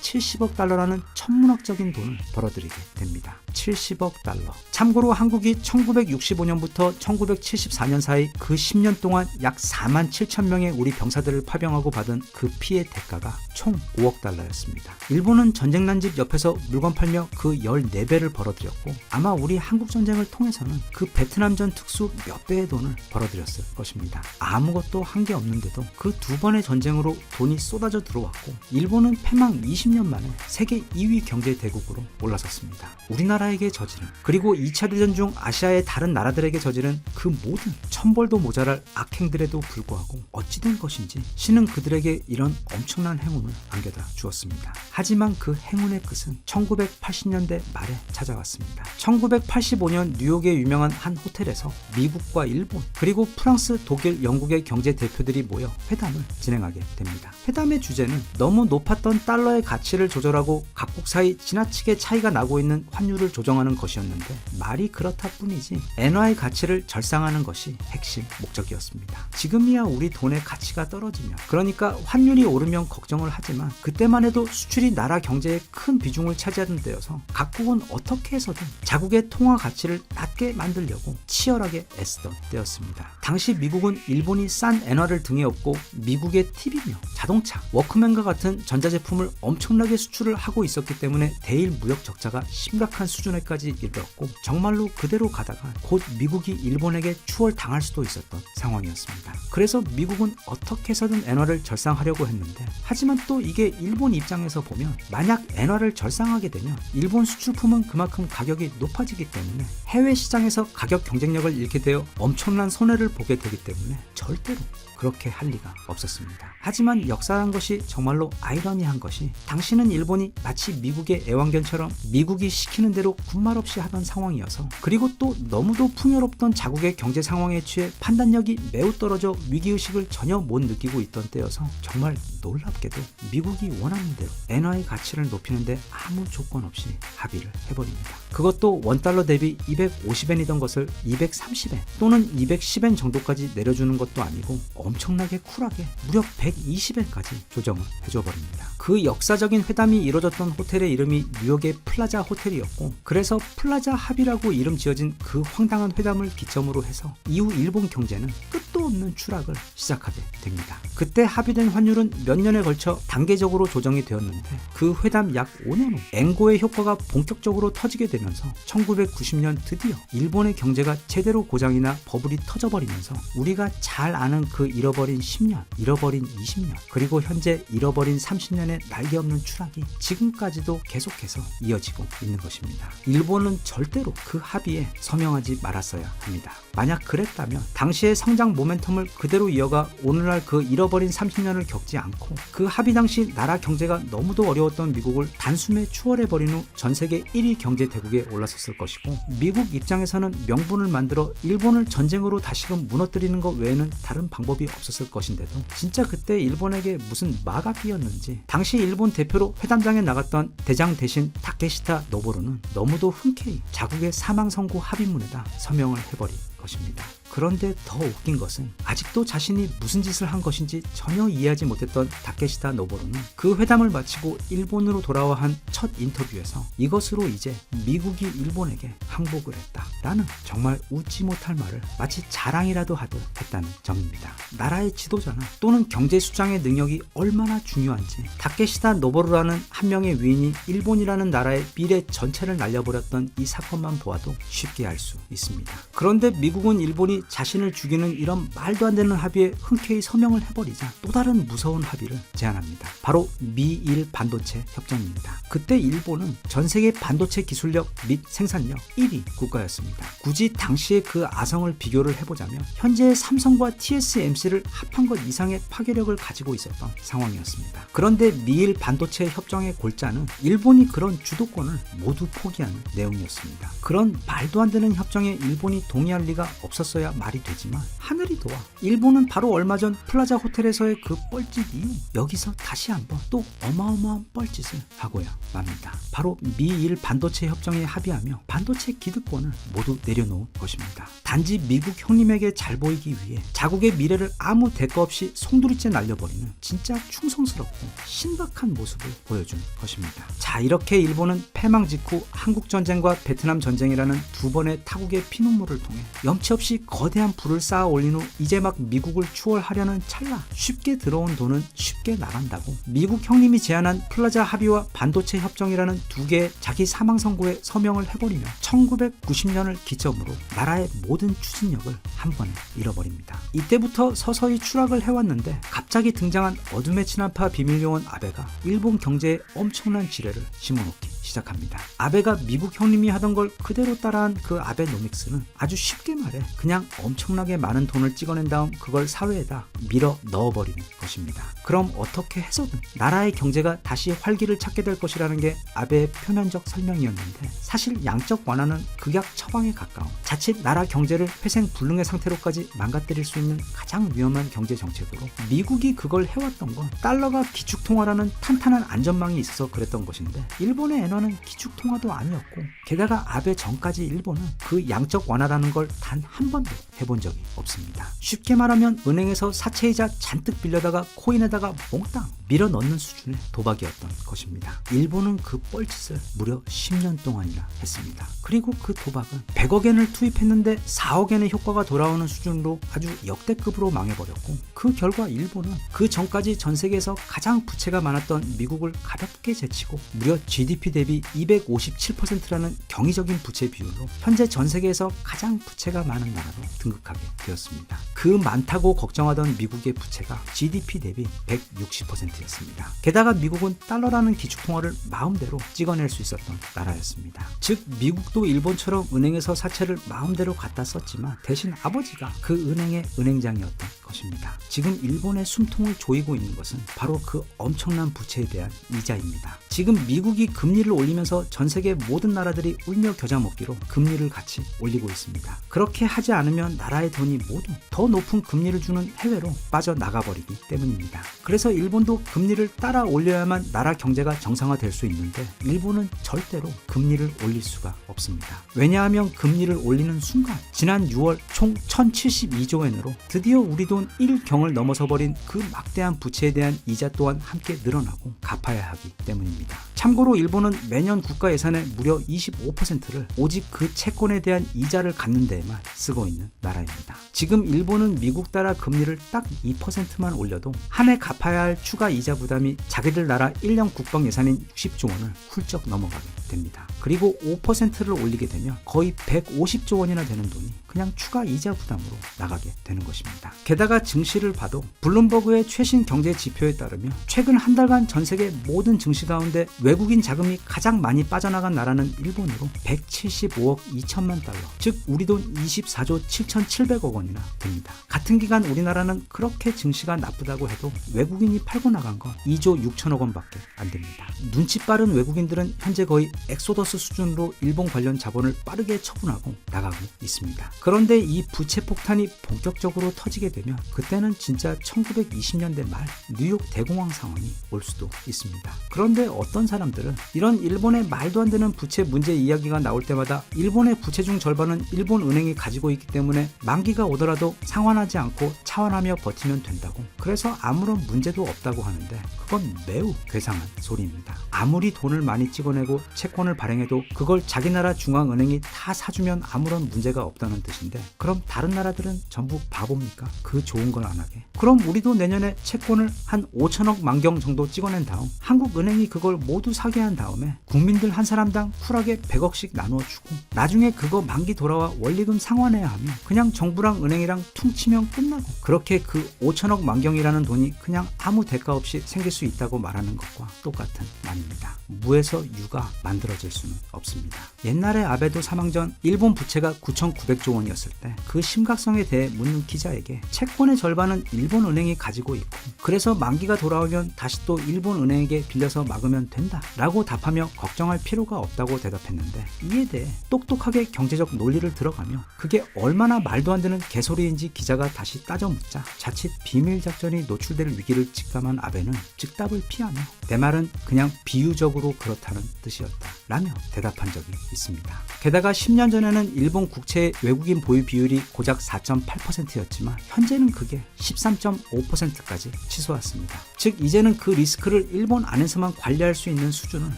70억 달러라는 천문학적인 돈을 벌어들이게 됩니다. 70억 달러. 참고로 한국이 1965년부터 1974년 사이 그 10년 동안 약 4만 7천 명의 우리 병사들을 파병하고 받은 그 피해 대가가 총 5억 달러였습니다. 일본은 전쟁 난 집 옆에서 물건 팔며 그 14배를 벌어들였고 아마 우리 한국전쟁을 통해서는 그 베트남전 특수 몇 배의 돈을 벌어들였을 것입니다. 아무것도 한 게 없는데도 그 두 번의 전쟁으로 돈이 쏟아져 들어왔고 일본은 패망 20년 만에 세계 2위 경제 대국으로 올라섰습니다. 우리나라에게 저지른 그리고 2차 대전 중 아시아의 다른 나라들에게 저지른 그 모든 천벌도 모자랄 악행들에도 불구하고 어찌된 것인지 신은 그들에게 이런 엄청난 행운을 안겨다 주었습니다. 하지만 그 행운의 끝은 1980년대 말에 찾아왔습니다. 1985년 뉴욕의 유명한 한 호텔에서 미국과 일본 그리고 프랑스, 독일, 영국의 경제 대표들이 모여 회담을 진행하게 됩니다. 회담의 주제는 너무 높았던 달러의 가치를 조절하고 각국 사이 지나치게 차이가 나고 있는 환율을 조정하는 것이었는데 말이 그렇다 뿐이지 엔화의 가치를 절상하는 것이 핵심 목적이었습니다. 지금이야 우리 돈의 가치가 떨어지면 그러니까 환율이 오르면 걱정을 하지만 그때만 해도 수출이 나라 경제에 큰 비중을 차지하는 때여서 각국은 어떻게 해서든 자국의 통화 가치를 낮게 만들려고 치열하게 애쓰던 때였습니다. 당시 미국은 일본이 싼 엔화를 등에 업고 미국의 TV며 자동차, 워크맨과 같은 전자제품을 엄청나게 수출을 하고 있었기 때문에 대일 무역 적자가 심각한 수준에까지 이르렀고 정말로 그대로 가다가 곧 미국이 일본에게 추월당할 수도 있었던 상황이었습니다. 그래서 미국은 어떻게 해서든 엔화를 절상하려고 했는데 하지만 또 이게 일본 입장에서 보면 만약 엔화를 절상하게 되면 일본 수출품은 그만큼 가격이 높아지기 때문에 해외 시장에서 가격 경쟁력을 잃게 되어 엄청난 손해를 보게 되기 때문에 절대로 그렇게 할 리가 없었습니다. 하지만 역사란 것이 정말로 아이러니한 것이 당시는 일본이 마치 미국의 애완견처럼 미국이 시키는 대로 군말 없이 하던 상황이어서 그리고 또 너무도 풍요롭던 자국의 경제 상황에 취해 판단력이 매우 떨어져 위기의식을 전혀 못 느끼고 있던 때여서 정말 놀랍게도 미국이 원하는 대로 엔화의 가치를 높이는데 아무 조건 없이 합의를 해버립니다. 그것도 원달러 대비 250엔이던 것을 230엔 또는 210엔 정도까지 내려주는 것도 아니고 엄청나게 쿨하게 무려 120엔까지 조정을 해줘버립니다. 그 역사적인 회담이 이루어졌던 호텔의 이름이 뉴욕의 플라자 호텔이었고 그래서 플라자 합의라고 이름 지어진 그 황당한 회담을 기점으로 해서 이후 일본 경제는 끝도 없는 추락을 시작하게 됩니다. 그때 합의된 환율은 몇 년에 걸쳐 단계적으로 조정이 되었는데 그 회담 약 5년 후 엔고의 효과가 본격적으로 터지게 되면서 1990년 드디어 일본의 경제가 제대로 고장이나 버블이 터져버리면서 우리가 잘 아는 그 잃어버린 10년, 잃어버린 20년, 그리고 현재 잃어버린 30년의 날개 없는 추락이 지금까지도 계속해서 이어지고 있는 것입니다. 일본은 절대로 그 합의에 서명하지 말았어야 합니다. 만약 그랬다면 당시의 성장 모멘텀을 그대로 이어가 오늘날 그 잃어버린 30년을 겪지 않고 그 합의 당시 나라 경제가 너무도 어려웠던 미국을 단숨에 추월해버린 후 전세계 1위 경제 대국에 올라섰을 것이고 미국 입장에서는 명분을 만들어 일본을 전쟁으로 다시금 무너뜨리는 것 외에는 다른 방법이 없었을 것인데도 진짜 그때 일본에게 무슨 마가 끼었는지 당시 일본 대표로 회담장에 나갔던 대장 대신 타케시타 노보루는 너무도 흔쾌히 자국의 사망 선고 합의문에다 서명을 해버린 것입니다. 그런데 더 웃긴 것은 아직도 자신이 무슨 짓을 한 것인지 전혀 이해하지 못했던 타케시타 노보루는 그 회담을 마치고 일본으로 돌아와 한 첫 인터뷰에서 이것으로 이제 미국이 일본에게 항복을 했다 라는 정말 웃지 못할 말을 마치 자랑이라도 하듯 했다는 점입니다. 나라의 지도자나 또는 경제 수장의 능력이 얼마나 중요한지 타케시타 노보루라는 한 명의 위인이 일본이라는 나라의 미래 전체를 날려버렸던 이 사건만 보아도 쉽게 알 수 있습니다. 그런데 미국은 일본이 자신을 죽이는 이런 말도 안 되는 합의에 흔쾌히 서명을 해버리자 또 다른 무서운 합의를 제안합니다. 바로 미일 반도체 협정입니다. 그때 일본은 전 세계 반도체 기술력 및 생산력 1위 국가였습니다. 굳이 당시의 그 아성을 비교를 해보자면 현재의 삼성과 TSMC를 합한 것 이상의 파괴력을 가지고 있었던 상황이었습니다. 그런데 미일 반도체 협정의 골자는 일본이 그런 주도권을 모두 포기하는 내용이었습니다. 그런 말도 안 되는 협정에 일본이 동의할 리가 없었어야 말이 되지만 하는 하늘이 도와. 일본은 바로 얼마 전 플라자 호텔에서의 그 뻘짓 이후 여기서 다시 한번 또 어마어마한 뻘짓을 하고야 맙니다. 바로 미일 반도체 협정에 합의하며 반도체 기득권을 모두 내려놓은 것입니다. 단지 미국 형님에게 잘 보이기 위해 자국의 미래를 아무 대가 없이 송두리째 날려버리는 진짜 충성스럽고 신박한 모습을 보여준 것입니다. 자, 이렇게 일본은 패망 직후 한국전쟁과 베트남 전쟁이라는 두 번의 타국의 피눈물을 통해 염치 없이 거대한 불을 쌓아 올린 후 이제 막 미국을 추월하려는 찰나 쉽게 들어온 돈은 쉽게 나간다고 미국 형님이 제안한 플라자 합의와 반도체 협정이라는 두 개의 자기 사망 선고에 서명을 해버리며 1990년을 기점으로 나라의 모든 추진력을 한 번에 잃어버립니다. 이때부터 서서히 추락을 해왔는데 갑자기 등장한 어둠의 친한파 비밀요원 아베가 일본 경제에 엄청난 지뢰를 심어놓기 시작합니다. 아베가 미국 형님이 하던 걸 그대로 따라한 그 아베노믹스는 아주 쉽게 말해 그냥 엄청나게 많은 돈을 찍어낸 다음 그걸 사회에다 밀어 넣어버리는 것입니다. 그럼 어떻게 해서든 나라의 경제가 다시 활기를 찾게 될 것이라는 게 아베의 표면적 설명이었는데 사실 양적 완화는 극약 처방에 가까운 자칫 나라 경제를 회생불능의 상태로까지 망가뜨릴 수 있는 가장 위험한 경제 정책으로 미국이 그걸 해왔던 건 달러가 기축통화라는 탄탄한 안전망이 있어서 그랬던 것인데 일본의 엔화는 기축통화도 아니었고 게다가 아베 전까지 일본은 그 양적 완화라는 걸 단 한 번도 해본 적이 없습니다. 쉽게 말하면 은행에서 사채이자 잔뜩 빌려다가 코인에다가 몽땅 밀어 넣는 수준의 도박이었던 것입니다. 일본은 그 뻘짓을 무려 10년 동안이나 했습니다. 그리고 그 도박은 100억엔을 투입했는데 4억엔의 효과가 돌아오는 수준으로 아주 역대급으로 망해버렸고 그 결과 일본은 그 전까지 전 세계에서 가장 부채가 많았던 미국을 가볍게 제치고 무려 GDP 대비 257%라는 경이적인 부채 비율로 현재 전 세계에서 가장 부채가 많은 나라로 등극하게 되었습니다. 그 많다고 걱정하던 미국의 부채가 GDP 대비 160%였습니다. 게다가 미국은 달러라는 기축통화를 마음대로 찍어낼 수 있었던 나라였습니다. 즉 미국도 일본처럼 은행에서 사채를 마음대로 갖다 썼지만 대신 아버지가 그 은행의 은행장이었던 것입니다. 지금 일본의 숨통을 조이고 있는 것은 바로 그 엄청난 부채에 대한 이자입니다. 지금 미국이 금리를 올리면서 전 세계 모든 나라들이 울며 겨자 먹기로 금리를 같이 올리고 있습니다. 그렇게 하지 않으면 나라의 돈이 모두 더 높은 금리를 주는 해외로 빠져나가버리기 때문입니다. 그래서 일본도 금리를 따라 올려야만 나라 경제가 정상화될 수 있는데 일본은 절대로 금리를 올릴 수가 없습니다. 왜냐하면 금리를 올리는 순간 지난 6월 총 1072조 엔으로 드디어 우리 돈 1경을 넘어서 버린 그 막대한 부채에 대한 이자 또한 함께 늘어나고 갚아야 하기 때문입니다. 참고로 일본은 매년 국가 예산의 무려 25%를 오직 그 채권에 대한 이자를 갚는 데에만 쓰고 있는 나라입니다. 지금 일본은 미국 따라 금리를 딱 2%만 올려도 한 해 갚아야 할 추가 이자 부담이 자기들 나라 1년 국방 예산인 60조 원을 훌쩍 넘어가게 됩니다. 그리고 5%를 올리게 되면 거의 150조 원이나 되는 돈이 그냥 추가 이자 부담으로 나가게 되는 것입니다. 게다가 증시를 봐도 블룸버그의 최신 경제 지표에 따르면 최근 한 달간 전 세계 모든 증시 가운데 외국인 자금이 가장 많이 빠져나간 나라는 일본으로 175억 2천만 달러, 즉 우리 돈 24조 7,700억 원이나 됩니다. 같은 기간 우리나라는 그렇게 증시가 나쁘다고 해도 외국인이 팔고 나간 건 2조 6천억 원밖에 안 됩니다. 눈치 빠른 외국인들은 현재 거의 엑소더스 수준으로 일본 관련 자본을 빠르게 처분하고 나가고 있습니다. 그런데 이 부채 폭탄이 본격적으로 터지게 되면 그때는 진짜 1920년대 말 뉴욕 대공황 상황이 올 수도 있습니다. 그런데 어떤 사람들은 이런 일본의 말도 안 되는 부채 문제 이야기가 나올 때마다 일본의 부채 중 절반은 일본 은행이 가지고 있기 때문에 만기가 오더라도 상환하지 않고 차환하며 버티면 된다고, 그래서 아무런 문제도 없다고 하는데 그건 매우 괴상한 소리입니다. 아무리 돈을 많이 찍어내고 채권을 발행해도 그걸 자기 나라 중앙은행이 다 사주면 아무런 문제가 없다는 뜻인데 그럼 다른 나라들은 전부 바보입니까? 그 좋은 걸 안 하게. 그럼 우리도 내년에 채권을 한 5천억 만경 정도 찍어낸 다음 한국은행이 그걸 모두 사게 한 다음에 국민들 한 사람당 쿨하게 100억씩 나누어주고 나중에 그거 만기 돌아와 원리금 상환해야 하면 그냥 정부랑 은행이랑 퉁치면 끝나고 그렇게 그 5천억 만경이라는 돈이 그냥 아무 대가 없이 생길 수 있다고 말하는 것과 똑같은 말입니다. 무에서 유가 만들어질 수는 없습니다. 옛날에 아베도 사망 전 일본 부채가 9,900조 원이었을 때 그 심각성에 대해 묻는 기자에게 채권의 절반은 일본 은행이 가지고 있고 그래서 만기가 돌아오면 다시 또 일본 은행에게 빌려서 막으면 된다 라고 답하며 걱정할 필요가 없다고 대답했는데, 이에 대해 똑똑하게 경제적 논리를 들어가며 그게 얼마나 말도 안 되는 개소리인지 기자가 다시 따져 묻자 자칫 비밀 작전이 노출될 위기를 직감한 아베는 즉답을 피하며 내 말은 그냥 비유적으로 그렇다는 뜻이었다 라며 대답한 적이 있습니다. 게다가 10년 전에는 일본 국채의 외국인 보유 비율이 고작 4.8%였지만 현재는 그게 13.5%까지 치솟았습니다. 즉 이제는 그 리스크를 일본 안에서만 관리할 수 있는 수준은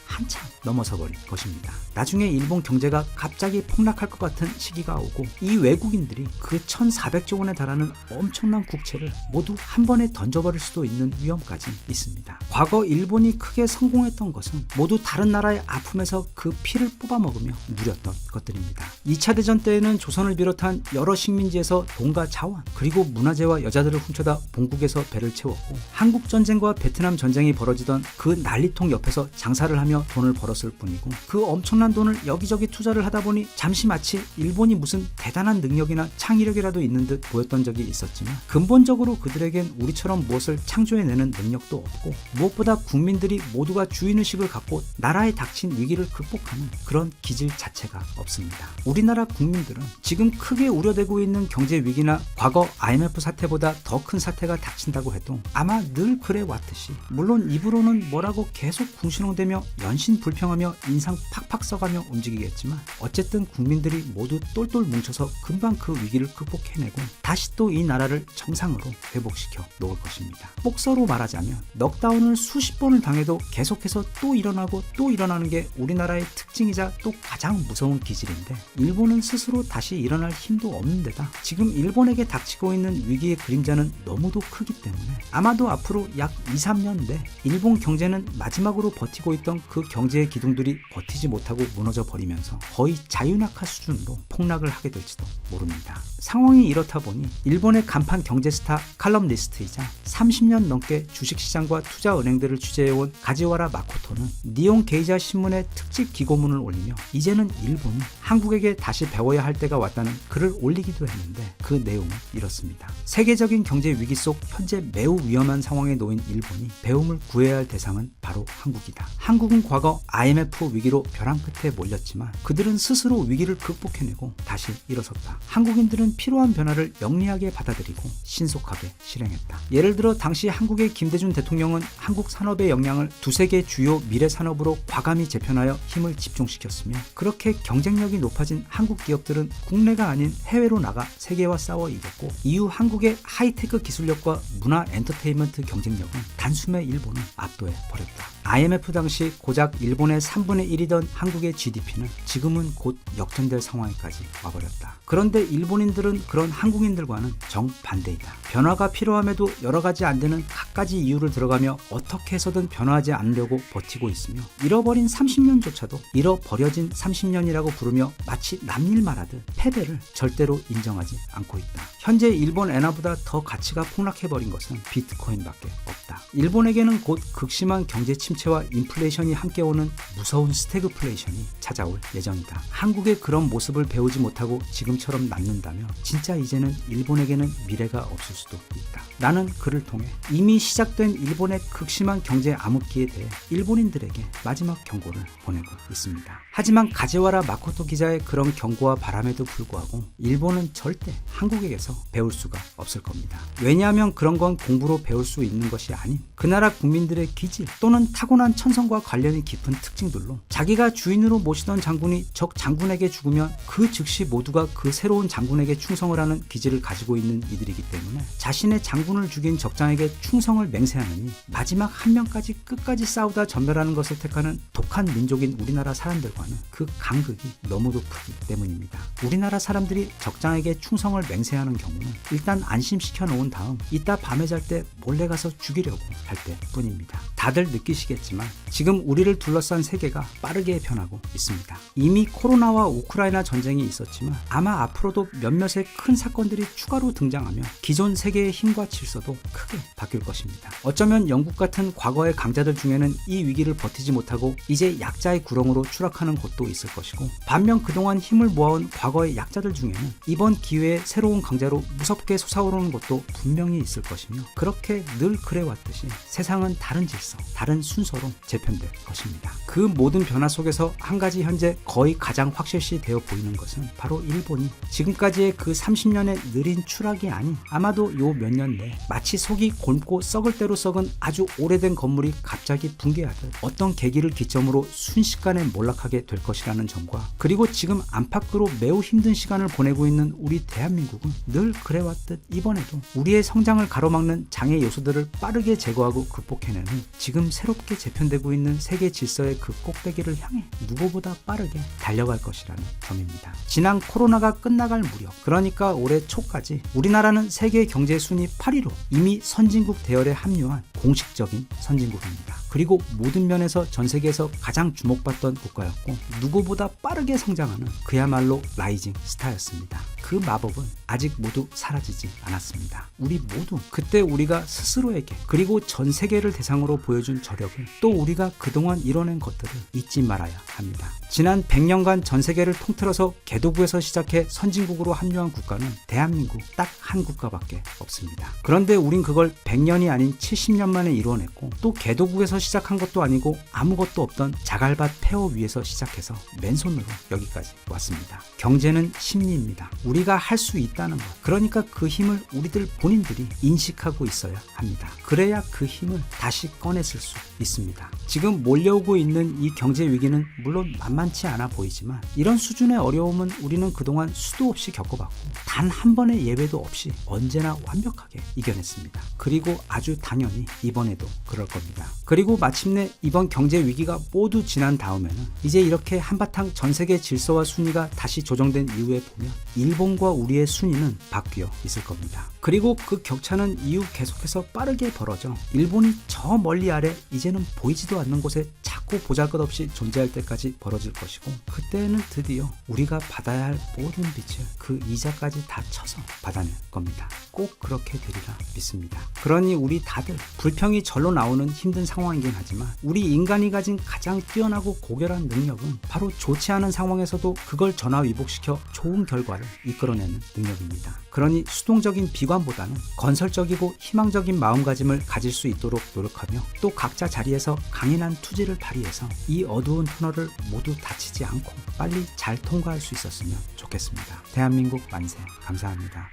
한참 넘어서 버린 것입니다. 나중에 일본 경제가 갑자기 폭락할 것 같은 시기가 오고 이 외국인들이 그 1,400조 원에 달하는 엄청난 국채를 모두 한 번에 던져버릴 수도 있는 위험까지 있습니다. 과거 일본이 크게 성공했던 것은 모두 다른 나라의 아픔에서 그 피를 뽑아먹으며 누렸던 것들입니다. 2차 대전 때에는 조선을 비롯한 여러 식민지에서 돈과 자원 그리고 문화재와 여자들을 훔쳐다 본국에서 배를 채웠고, 한국 전쟁과 베트남 전쟁이 벌어지던 그 난리통 옆에서 장사를 하며 돈을 벌었을 뿐이고, 그 엄청난 돈을 여기저기 투자를 하다 보니 잠시 마치 일본이 무슨 대단한 능력이나 창의력이라도 있는 듯 보였던 적이 있었지만 근본적으로 그들에겐 우리처럼 무엇을 창조해내는 능력도 없고, 무엇보다 국민들이 모두가 주인의식을 갖고 나라에 닥친 위기를 극복하는 그런 기질 자체가 없습니다. 우리나라 국민들은 지금 크게 우려되고 있는 경제 위기나 과거 IMF 사태보다 더 큰 사태가 닥친다고 해도 아마 늘 그래 왔듯이, 물론 입으로는 뭐라고 계속 궁시렁대며 연신불평하며 인상 팍팍 써가며 움직이겠지만 어쨌든 국민들이 모두 똘똘 뭉쳐서 금방 그 위기를 극복해내고 다시 또 이 나라를 정상으로 회복시켜 놓을 것입니다. 복서로 말하자면 넉다운을 수십 번을 당해도 계속해서 또 일어나고 또 일어나는 게 우리나라의 특징이자 또 가장 무서운 기질인데, 일본은 스스로 다시 일어날 힘도 없는 데다 지금 일본에게 닥치고 있는 위기의 그림자는 너무도 크기 때문에 아마도 앞으로 약 2-3년 내 일본 경제는 마지막으로 버티고 있던 그 경제의 기둥들이 버티지 못하고 무너져 버리면서 거의 자유낙하 수준으로 폭락을 하게 될지도 모릅니다. 상황이 이렇다 보니 일본의 간판 경제스타 칼럼니스트이자 30년 넘게 주식시장과 투자은행들을 취재해온 가지와라 마코토는 니온 게이자 신문에 특집 기고문을 올리며 이제는 일본이 한국에게 다시 배워야 할 때가 왔다는 글을 올리기도 했는데, 그 내용은 이렇습니다. 세계적인 경제 위기 속 현재 매우 위험한 상황에 놓인 일본이 배움을 구해야 할 대상은 바로 한국이다. 한국은 과거 IMF 위기로 벼랑 끝에 몰렸지만 그들은 스스로 위기를 극복해내고 다시 일어섰다. 한국인들은 필요한 변화를 영리하게 받아들이고 신속하게 실행했다. 예를 들어 당시 한국의 김대중 대통령은 한국 산업의 역량을 두세 개 주요 미래 산업으로 과감히 재편하여 힘을 집중시켰으며, 그렇게 경쟁력이 높아진 한국 기업들은 국내가 아닌 해외로 나가 세계와 싸워 이겼고, 이후 한국의 하이테크 기술력과 문화 엔터테인먼트 경쟁력은 단숨에 일본을 압도해 버렸다. IMF 당시 고작 일본의 3분의 1이던 한국의 GDP는 지금은 곧 역전될 상황까지 와버렸다. 그런데 일본인들은 그런 한국인들과는 정반대이다. 변화가 필요함에도 여러 가지 안 되는 갖가지 이유를 들어가며 어떻게 해서든 변화하지 않으려고 버티고 있으며, 잃어버린 30년조차도 잃어버려진 30년이라고 부르며 마치 남일 말하듯 패배를 절대로 인정하지 않고 있다. 현재 일본 엔화보다 더 가치가 폭락해버린 것은 비트코인밖에 없다. 일본에게는 곧 극심한 경제 침체와 인플레이션이 함께 오는 무서운 스태그플레이션이 찾아올 예정이다. 한국의 그런 모습을 배우지 못하고 지금처럼 남는다면 진짜 이제는 일본에게는 미래가 없을 수도 있다. 나는 그를 통해 이미 시작된 일본의 극심한 경제 암흑기에 대해 일본인들에게 마지막 경고를 보내고 있습니다. 하지만 가지와라 마코토 기자의 그런 경고와 바람에도 불구하고 일본은 절대 한국에게서 배울 수가 없을 겁니다. 왜냐하면 그런 건 공부로 배울 수 있는 것이 아닌 그 나라 국민들의 기질 또는 타고난 천성과 관련이 깊은 특징들로, 자기가 주인으로 모시던 장군이 적 장군에게 죽으면 그 즉시 모두가 그 새로운 장군에게 충성을 하는 기질을 가지고 있는 이들이기 때문에 자신의 장군을 죽인 적장에게 충성을 맹세하느니 마지막 한 명까지 끝까지 싸우다 전멸하는 것을 택하는 독한 민족인 우리나라 사람들과는 그 간극이 너무도 크기 때문입니다. 우리나라 사람들이 적장에게 충성을 맹세하는 경우는 일단 안심시켜 놓은 다음 이따 밤에 잘 때 몰래 가서 죽이려고 할 때뿐입니다. 다들 느끼시겠지만 지금 우리를 둘러싼 세계가 빠르게 변하고 있습니다. 이미 코로나와 우크라이나 전쟁이 있었지만 아마 앞으로도 몇몇의 큰 사건들이 추가로 등장하고 성장하며 기존 세계의 힘과 질서도 크게 바뀔 것입니다. 어쩌면 영국 같은 과거의 강자들 중에는 이 위기를 버티지 못하고 이제 약자의 구렁으로 추락하는 곳도 있을 것이고, 반면 그동안 힘을 모아온 과거의 약자들 중에는 이번 기회에 새로운 강자로 무섭게 솟아오르는 곳도 분명히 있을 것이며, 그렇게 늘 그래왔듯이 세상은 다른 질서, 다른 순서로 재편될 것입니다. 그 모든 변화 속에서 한 가지 현재 거의 가장 확실시 되어 보이는 것은 바로 일본이 지금까지의 그 30년의 느린 추락이 아닌 아마도 요 몇 년 내 마치 속이 곪고 썩을 대로 썩은 아주 오래된 건물이 갑자기 붕괴하듯 어떤 계기를 기점으로 순식간에 몰락하게 될 것이라는 점과, 그리고 지금 안팎으로 매우 힘든 시간을 보내고 있는 우리 대한민국은 늘 그래왔듯 이번에도 우리의 성장을 가로막는 장애 요소들을 빠르게 제거하고 극복해내는 지금 새롭게 재편되고 있는 세계 질서의 그 꼭대기를 향해 누구보다 빠르게 달려갈 것이라는 점입니다. 지난 코로나가 끝나갈 무렵, 그러니까 올해 초까지 우리나라는 세계 경제 순위 8위로 이미 선진국 대열에 합류한 공식적인 선진국입니다. 그리고 모든 면에서 전 세계에서 가장 주목받던 국가였고, 누구보다 빠르게 성장하는 그야말로 라이징 스타였습니다. 그 마법은 아직 모두 사라지지 않았습니다. 우리 모두 그때 우리가 스스로에게, 그리고 전 세계를 대상으로 보여준 저력을, 또 우리가 그동안 이뤄낸 것들을 잊지 말아야 합니다. 지난 100년간 전 세계를 통틀어서 개도국에서 시작해 선진국으로 합류한 국가는 대한민국 딱 한 국가밖에 없습니다. 그런데 우린 그걸 100년이 아닌 70년 만에 이루어냈고, 또 개도국에서 시작한 것도 아니고 아무것도 없던 자갈밭 폐허 위에서 시작해서 맨손으로 여기까지 왔습니다. 경제는 심리입니다. 우리가 할 수 있다는 것, 그러니까 그 힘을 우리들 본인들이 인식하고 있어야 합니다. 그래야 그 힘을 다시 꺼냈을 수 있습니다. 지금 몰려오고 있는 이 경제 위기는 물론 만만치 않아 보이지만, 이런 수준의 어려움은 우리는 그동안 수도 없이 겪어봤고 단 한 번의 예외도 없이 언제나 완벽하게 이겨냈습니다. 그리고 아주 당연히 이번에도 그럴 겁니다. 그리고 마침내 이번 경제 위기가 모두 지난 다음에는 이제 이렇게 한바탕 전 세계 질서와 순위가 다시 조정된 이후에 보면 일본과 우리의 순위는 바뀌어 있을 겁니다. 그리고 그 격차는 이후 계속해서 빠르게 벌어져 일본이 저 멀리 아래 이제는 보이지도 않는 곳에 자꾸 보잘것없이 존재할 때까지 벌어질 것이고, 그때는 드디어 우리가 받아야 할 모든 빚을 그 이자까지 다 쳐서 받아낼 겁니다. 꼭 그렇게 되리라 믿습니다. 그러니 우리 다들 불평이 절로 나오는 힘든 상황이긴 하지만, 우리 인간이 가진 가장 뛰어나고 고결한 능력은 바로 좋지 않은 상황에서도 그걸 전화위복시켜 좋은 결과를 이끌어내는 능력입니다. 그러니 수동적인 비관보다는 건설적이고 희망적인 마음가짐을 가질 수 있도록 노력하며, 또 각자 자리에서 강인한 투지를 발휘해서 이 어두운 터널을 모두 다치지 않고 빨리 잘 통과할 수 있었으면 좋겠습니다. 대한민국 만세. 감사합니다.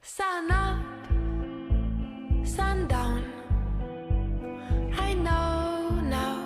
Sun up, sun down. I know now.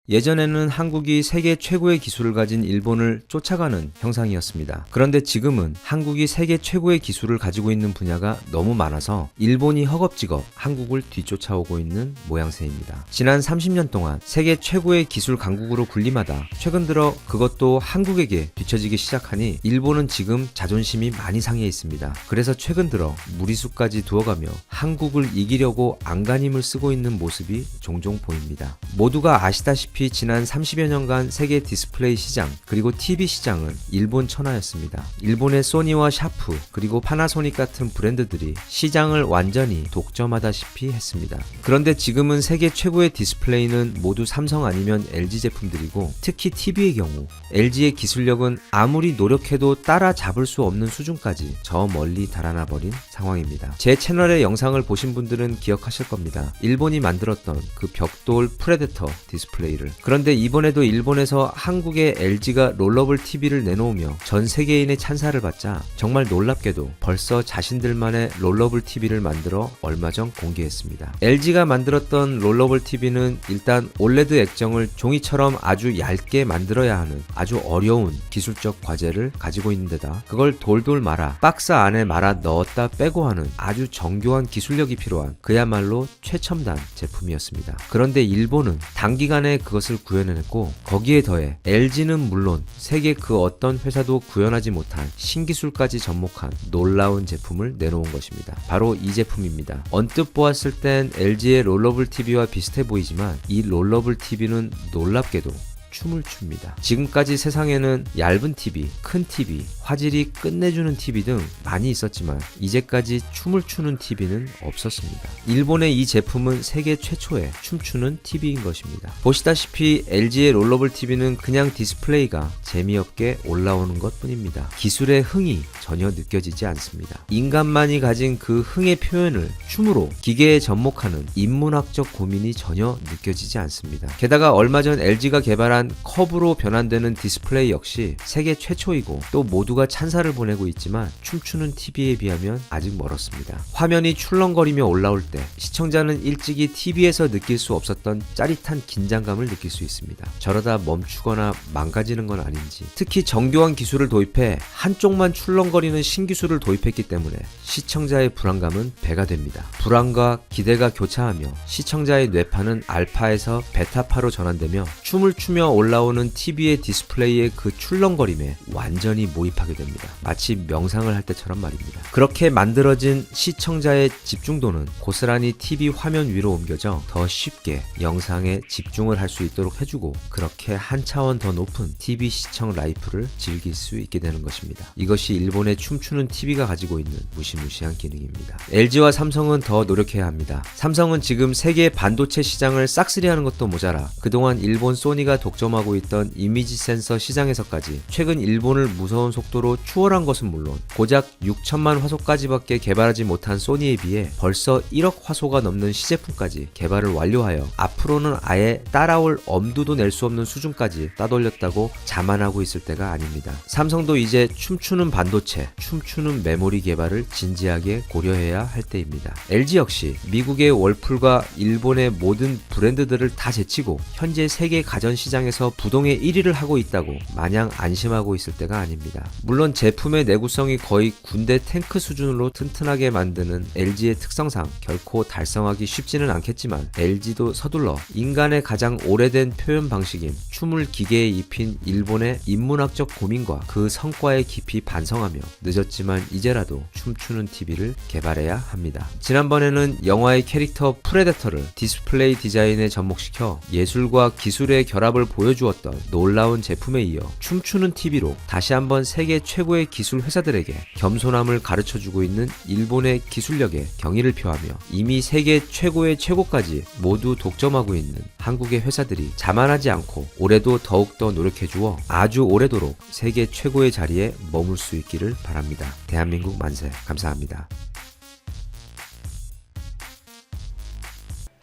예전에는 한국이 세계 최고의 기술을 가진 일본을 쫓아가는 형상이었습니다. 그런데 지금은 한국이 세계 최고의 기술을 가지고 있는 분야가 너무 많아서 일본이 허겁지겁 한국을 뒤쫓아오고 있는 모양새입니다. 지난 30년 동안 세계 최고의 기술 강국으로 군림하다 최근 들어 그것도 한국에게 뒤처지기 시작하니 일본은 지금 자존심이 많이 상해 있습니다. 그래서 최근 들어 무리수까지 두어가며 한국을 이기려고 안간힘을 쓰고 있는 모습이 종종 보입니다. 모두가 아시다시피 지난 30여 년간 세계 디스플레이 시장 그리고 TV 시장은 일본 천하였습니다. 일본의 소니와 샤프 그리고 파나소닉 같은 브랜드들이 시장을 완전히 독점하다시피 했습니다. 그런데 지금은 세계 최고의 디스플레이는 모두 삼성 아니면 LG 제품들이고, 특히 TV의 경우 LG의 기술력은 아무리 노력해도 따라잡을 수 없는 수준까지 저 멀리 달아나 버린 상황입니다. 제 채널의 영상을 보신 분들은 기억하실 겁니다. 일본이 만들었던 그 벽돌 프레데터 디스플레이를. 그런데 이번에도 일본에서 한국의 LG가 롤러블 TV를 내놓으며 전 세계인의 찬사를 받자 정말 놀랍게도 벌써 자신들만의 롤러블 TV를 만들어 얼마 전 공개했습니다. LG가 만들었던 롤러블 TV는 일단 올레드 액정을 종이처럼 아주 얇게 만들어야 하는 아주 어려운 기술적 과제를 가지고 있는데다 그걸 돌돌 말아 박스 안에 말아 넣었다 빼고 하는 아주 정교한 기술력이 필요한 그야말로 최첨단 제품이었습니다. 그런데 일본은 단기간에 그것을 구현해냈고 거기에 더해 LG는 물론 세계 그 어떤 회사도 구현하지 못한 신기술까지 접목한 놀라운 제품을 내놓은 것입니다. 바로 이 제품입니다. 언뜻 보았을 땐 LG의 롤러블 TV와 비슷해 보이지만 이 롤러블 TV는 놀랍게도 춤을 춥니다. 지금까지 세상에는 얇은 TV, 큰 TV, 화질이 끝내주는 TV 등 많이 있었지만 이제까지 춤을 추는 TV는 없었습니다. 일본의 이 제품은 세계 최초의 춤추는 TV인 것입니다. 보시다시피 LG의 롤러블 TV는 그냥 디스플레이가 재미없게 올라오는 것 뿐입니다. 기술의 흥이 전혀 느껴지지 않습니다. 인간만이 가진 그 흥의 표현을 춤으로 기계에 접목하는 인문학적 고민이 전혀 느껴지지 않습니다. 게다가 얼마 전 LG가 개발한 커브로 변환되는 디스플레이 역시 세계 최초이고 또 모두가 찬사를 보내고 있지만 춤추는 TV에 비하면 아직 멀었습니다. 화면이 출렁거리며 올라올 때 시청자는 일찍이 TV에서 느낄 수 없었던 짜릿한 긴장감을 느낄 수 있습니다. 저러다 멈추거나 망가지는 건 아닌지. 특히 정교한 기술을 도입해 한쪽만 출렁거리는 신기술을 도입했기 때문에 시청자의 불안감은 배가 됩니다. 불안과 기대가 교차하며 시청자의 뇌파는 알파에서 베타파로 전환되며 춤을 추며 올라오는 TV의 디스플레이의 그 출렁거림에 완전히 몰입하게 됩니다. 마치 명상을 할 때처럼 말입니다. 그렇게 만들어진 시청자의 집중도는 고스란히 TV 화면 위로 옮겨져 더 쉽게 영상에 집중을 할 수 있도록 해주고 그렇게 한 차원 더 높은 TV 시청 라이프를 즐길 수 있게 되는 것입니다. 이것이 일본의 춤추는 TV가 가지고 있는 무시무시한 기능입니다. LG와 삼성은 더 노력해야 합니다. 삼성은 지금 세계 반도체 시장을 싹쓸이하는 것도 모자라 그동안 일본 소니가 독점하고 있던 이미지 센서 시장에서까지 최근 일본을 무서운 속도로 추월한 것은 물론 고작 6천만 화소까지밖에 개발하지 못한 소니에 비해 벌써 1억 화소가 넘는 시제품까지 개발을 완료하여 앞으로는 아예 따라올 엄두도 낼 수 없는 수준까지 따돌렸다고 자만하고 있을 때가 아닙니다. 삼성도 이제 춤추는 반도체, 춤추는 메모리 개발을 진지하게 고려해야 할 때입니다. LG 역시 미국의 월풀과 일본의 모든 브랜드들을 다 제치고 현재 세계 가전 시장에서 부동의 1위를 하고 있다고 마냥 안심하고 있을 때가 아닙니다. 물론 제품의 내구성이 거의 군대 탱크 수준으로 튼튼하게 만드는 LG의 특성상 결코 달성하기 쉽지는 않겠지만 LG도 서둘러 인간의 가장 오래된 표현 방식인 춤을 기계에 입힌 일본의 인문학적 고민과 그 성과에 깊이 반성하며 늦었지만 이제라도 춤추는 TV를 개발해야 합니다. 지난번에는 영화의 캐릭터 프레데터를 디스플레이 디자인에 접목시켜 예술과 기술의 결합을 보여주었던 놀라운 제품에 이어 춤추는 TV로 다시 한번 세계 최고의 기술 회사들에게 겸손함을 가르쳐주고 있는 일본의 기술력에 경의를 표하며 이미 세계 최고의 최고까지 모두 독점하고 있는 한국의 회사들이 자만하지 않고 올해도 더욱더 노력해주어 아주 오래도록 세계 최고의 자리에 머물 수 있기를 바랍니다. 대한민국 만세. 감사합니다.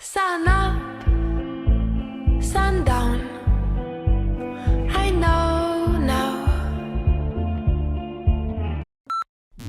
Sun up, sun down. I know now.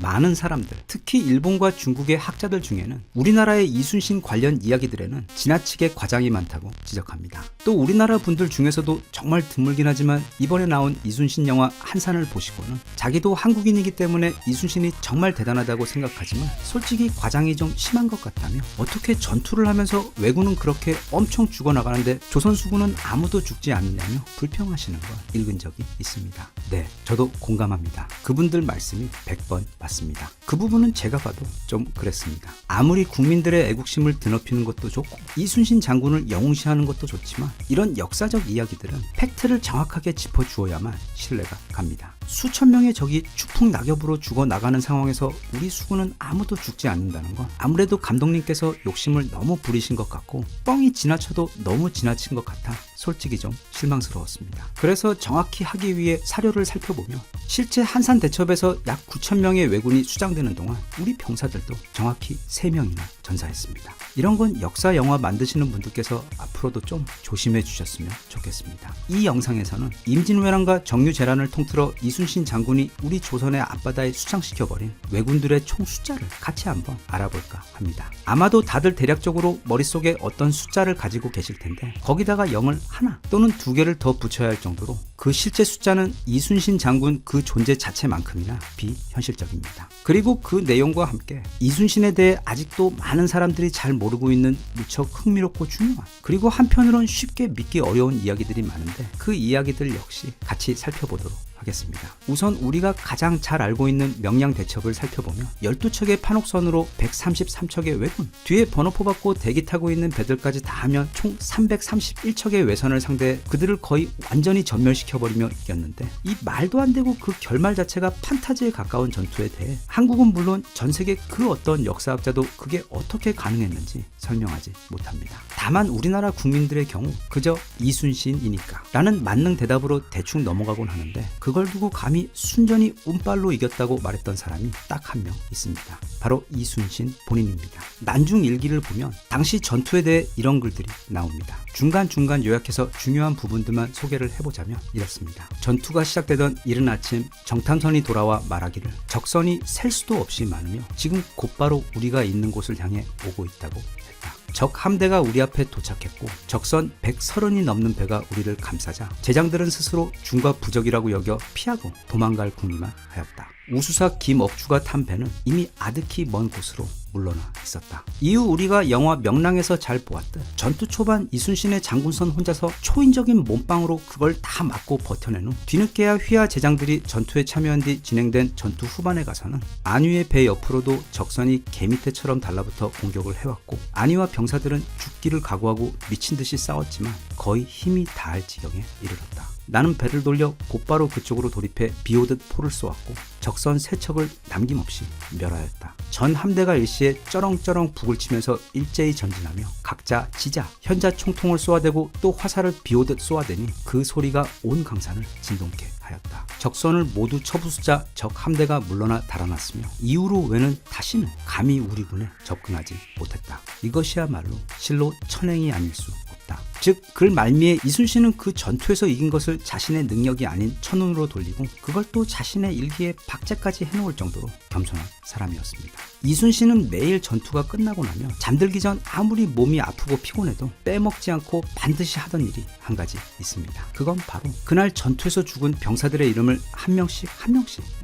많은 사람들, 특히 일본과 중국의 학자들 중에는 우리나라의 이순신 관련 이야기들에는 지나치게 과장이 많다고 지적합니다. 또 우리나라 분들 중에서도 정말 드물긴 하지만 이번에 나온 이순신 영화 한산을 보시고는 자기도 한국인이기 때문에 이순신이 정말 대단하다고 생각하지만 솔직히 과장이 좀 심한 것 같다며 어떻게 전투를 하면서 왜군은 그렇게 엄청 죽어나가는데 조선 수군은 아무도 죽지 않느냐며 불평하시는 걸 읽은 적이 있습니다. 네, 저도 공감합니다. 그분들 말씀이 100번 맞습니다. 그 부분은 제가 봐도 좀 그랬습니다. 아무리 국민들의 애국심을 드높이는 것도 좋고 이순신 장군을 영웅시하는 것도 좋지만 이런 역사적 이야기들은 팩트를 정확하게 짚어주어야만 신뢰가 갑니다. 수천 명의 적이 추풍낙엽으로 죽어나가는 상황에서 우리 수군은 아무도 죽지 않는다는 건 아무래도 감독님께서 욕심을 너무 부리신 것 같고 뻥이 지나쳐도 너무 지나친 것 같아 솔직히 좀 실망스러웠습니다. 그래서 정확히 하기 위해 사료를 살펴보며 실제 한산 대첩에서 약 9천 명의 왜군이 수장되는 동안 우리 병사들도 정확히 3명이나 전사했습니다. 이런 건 역사 영화 만드시는 분들께서 앞으로도 좀 조심해 주셨으면 좋겠습니다. 이 영상에서는 임진왜란과 정유재란을 통틀어 이순신 장군이 우리 조선의 앞바다에 수장시켜버린 왜군들의 총 숫자를 같이 한번 알아볼까 합니다. 아마도 다들 대략적으로 머릿속에 어떤 숫자를 가지고 계실 텐데 거기다가 0을 하나 또는 2개를 더 붙여야 할 정도로 그 실제 숫자는 이순신 장군 그 존재 자체만큼이나 비현실적입니다. 그리고 그 내용과 함께 이순신에 대해 아직도 많은 사람들이 잘 모르고 있는 무척 흥미롭고 중요한, 그리고 한편으론 쉽게 믿기 어려운 이야기들이 많은데 그 이야기들 역시 같이 살펴보도록 하겠습니다. 우선 우리가 가장 잘 알고 있는 명량 대첩을 살펴보면 12척의 판옥선으로 133척의 왜군, 뒤에 번호표 받고 대기 타고 있는 배들까지 다 하면 총 331척의 외선을 상대해 그들을 거의 완전히 전멸시켜버리며 이겼는데, 이 말도 안 되고 그 결말 자체가 판타지에 가까운 전투에 대해 한국은 물론 전 세계 그 어떤 역사학자도 그게 어떻게 가능했는지 설명하지 못합니다. 다만 우리나라 국민들의 경우 그저 이순신이니까 라는 만능 대답으로 대충 넘어가곤 하는데, 그걸 두고 감히 순전히 운빨로 이겼다고 말했던 사람이 딱 한 명 있습니다. 바로 이순신 본인입니다. 난중 일기를 보면 당시 전투에 대해 이런 글들이 나옵니다. 중간중간 요약해서 중요한 부분들만 소개를 해보자면 이렇습니다. 전투가 시작되던 이른 아침 정탐선이 돌아와 말하기를 적선이 셀 수도 없이 많으며 지금 곧바로 우리가 있는 곳을 향해 오고 있다고 했다. 적 함대가 우리 앞에 도착했고 적선 130이 넘는 배가 우리를 감싸자 제장들은 스스로 중과 부적이라고 여겨 피하고 도망갈 궁리만 하였다. 우수사 김억주가 탄 배는 이미 아득히 먼 곳으로 물러나 있었다. 이후 우리가 영화 명랑에서 잘 보았듯 전투 초반 이순신의 장군선 혼자서 초인적인 몸빵으로 그걸 다 막고 버텨낸 후 뒤늦게야 휘하 제장들이 전투에 참여한 뒤 진행된 전투 후반에 가서는 안위의 배 옆으로도 적선이 개미떼처럼 달라붙어 공격을 해왔고, 안위와 병사들은 죽기를 각오하고 미친듯이 싸웠지만 거의 힘이 다할 지경에 이르렀다. 나는 배를 돌려 곧바로 그쪽으로 돌입해 비오듯 포를 쏘았고 적선 3척을 남김없이 멸하였다. 전 함대가 일시에 쩌렁쩌렁 북을 치면서 일제히 전진하며 각자 지자, 현자 총통을 쏘아대고 또 화살을 비오듯 쏘아대니 그 소리가 온 강산을 진동케 하였다. 적선을 모두 쳐부수자 적 함대가 물러나 달아났으며 이후로 외는 다시는 감히 우리 군에 접근하지 못했다. 이것이야말로 실로 천행이 아닐 수 없다. 즉, 글 말미에 이순신은 그 전투에서 이긴 것을 자신의 능력이 아닌 천운으로 돌리고 그걸 또 자신의 일기에 박제까지 해놓을 정도로 겸손한 사람이었습니다. 이순신은 매일 전투가 끝나고 나면 잠들기 전 아무리 몸이 아프고 피곤해도 빼먹지 않고 반드시 하던 일이 한 가지 있습니다. 그건 바로 그날 전투에서 죽은 병사들의 이름을 한 명씩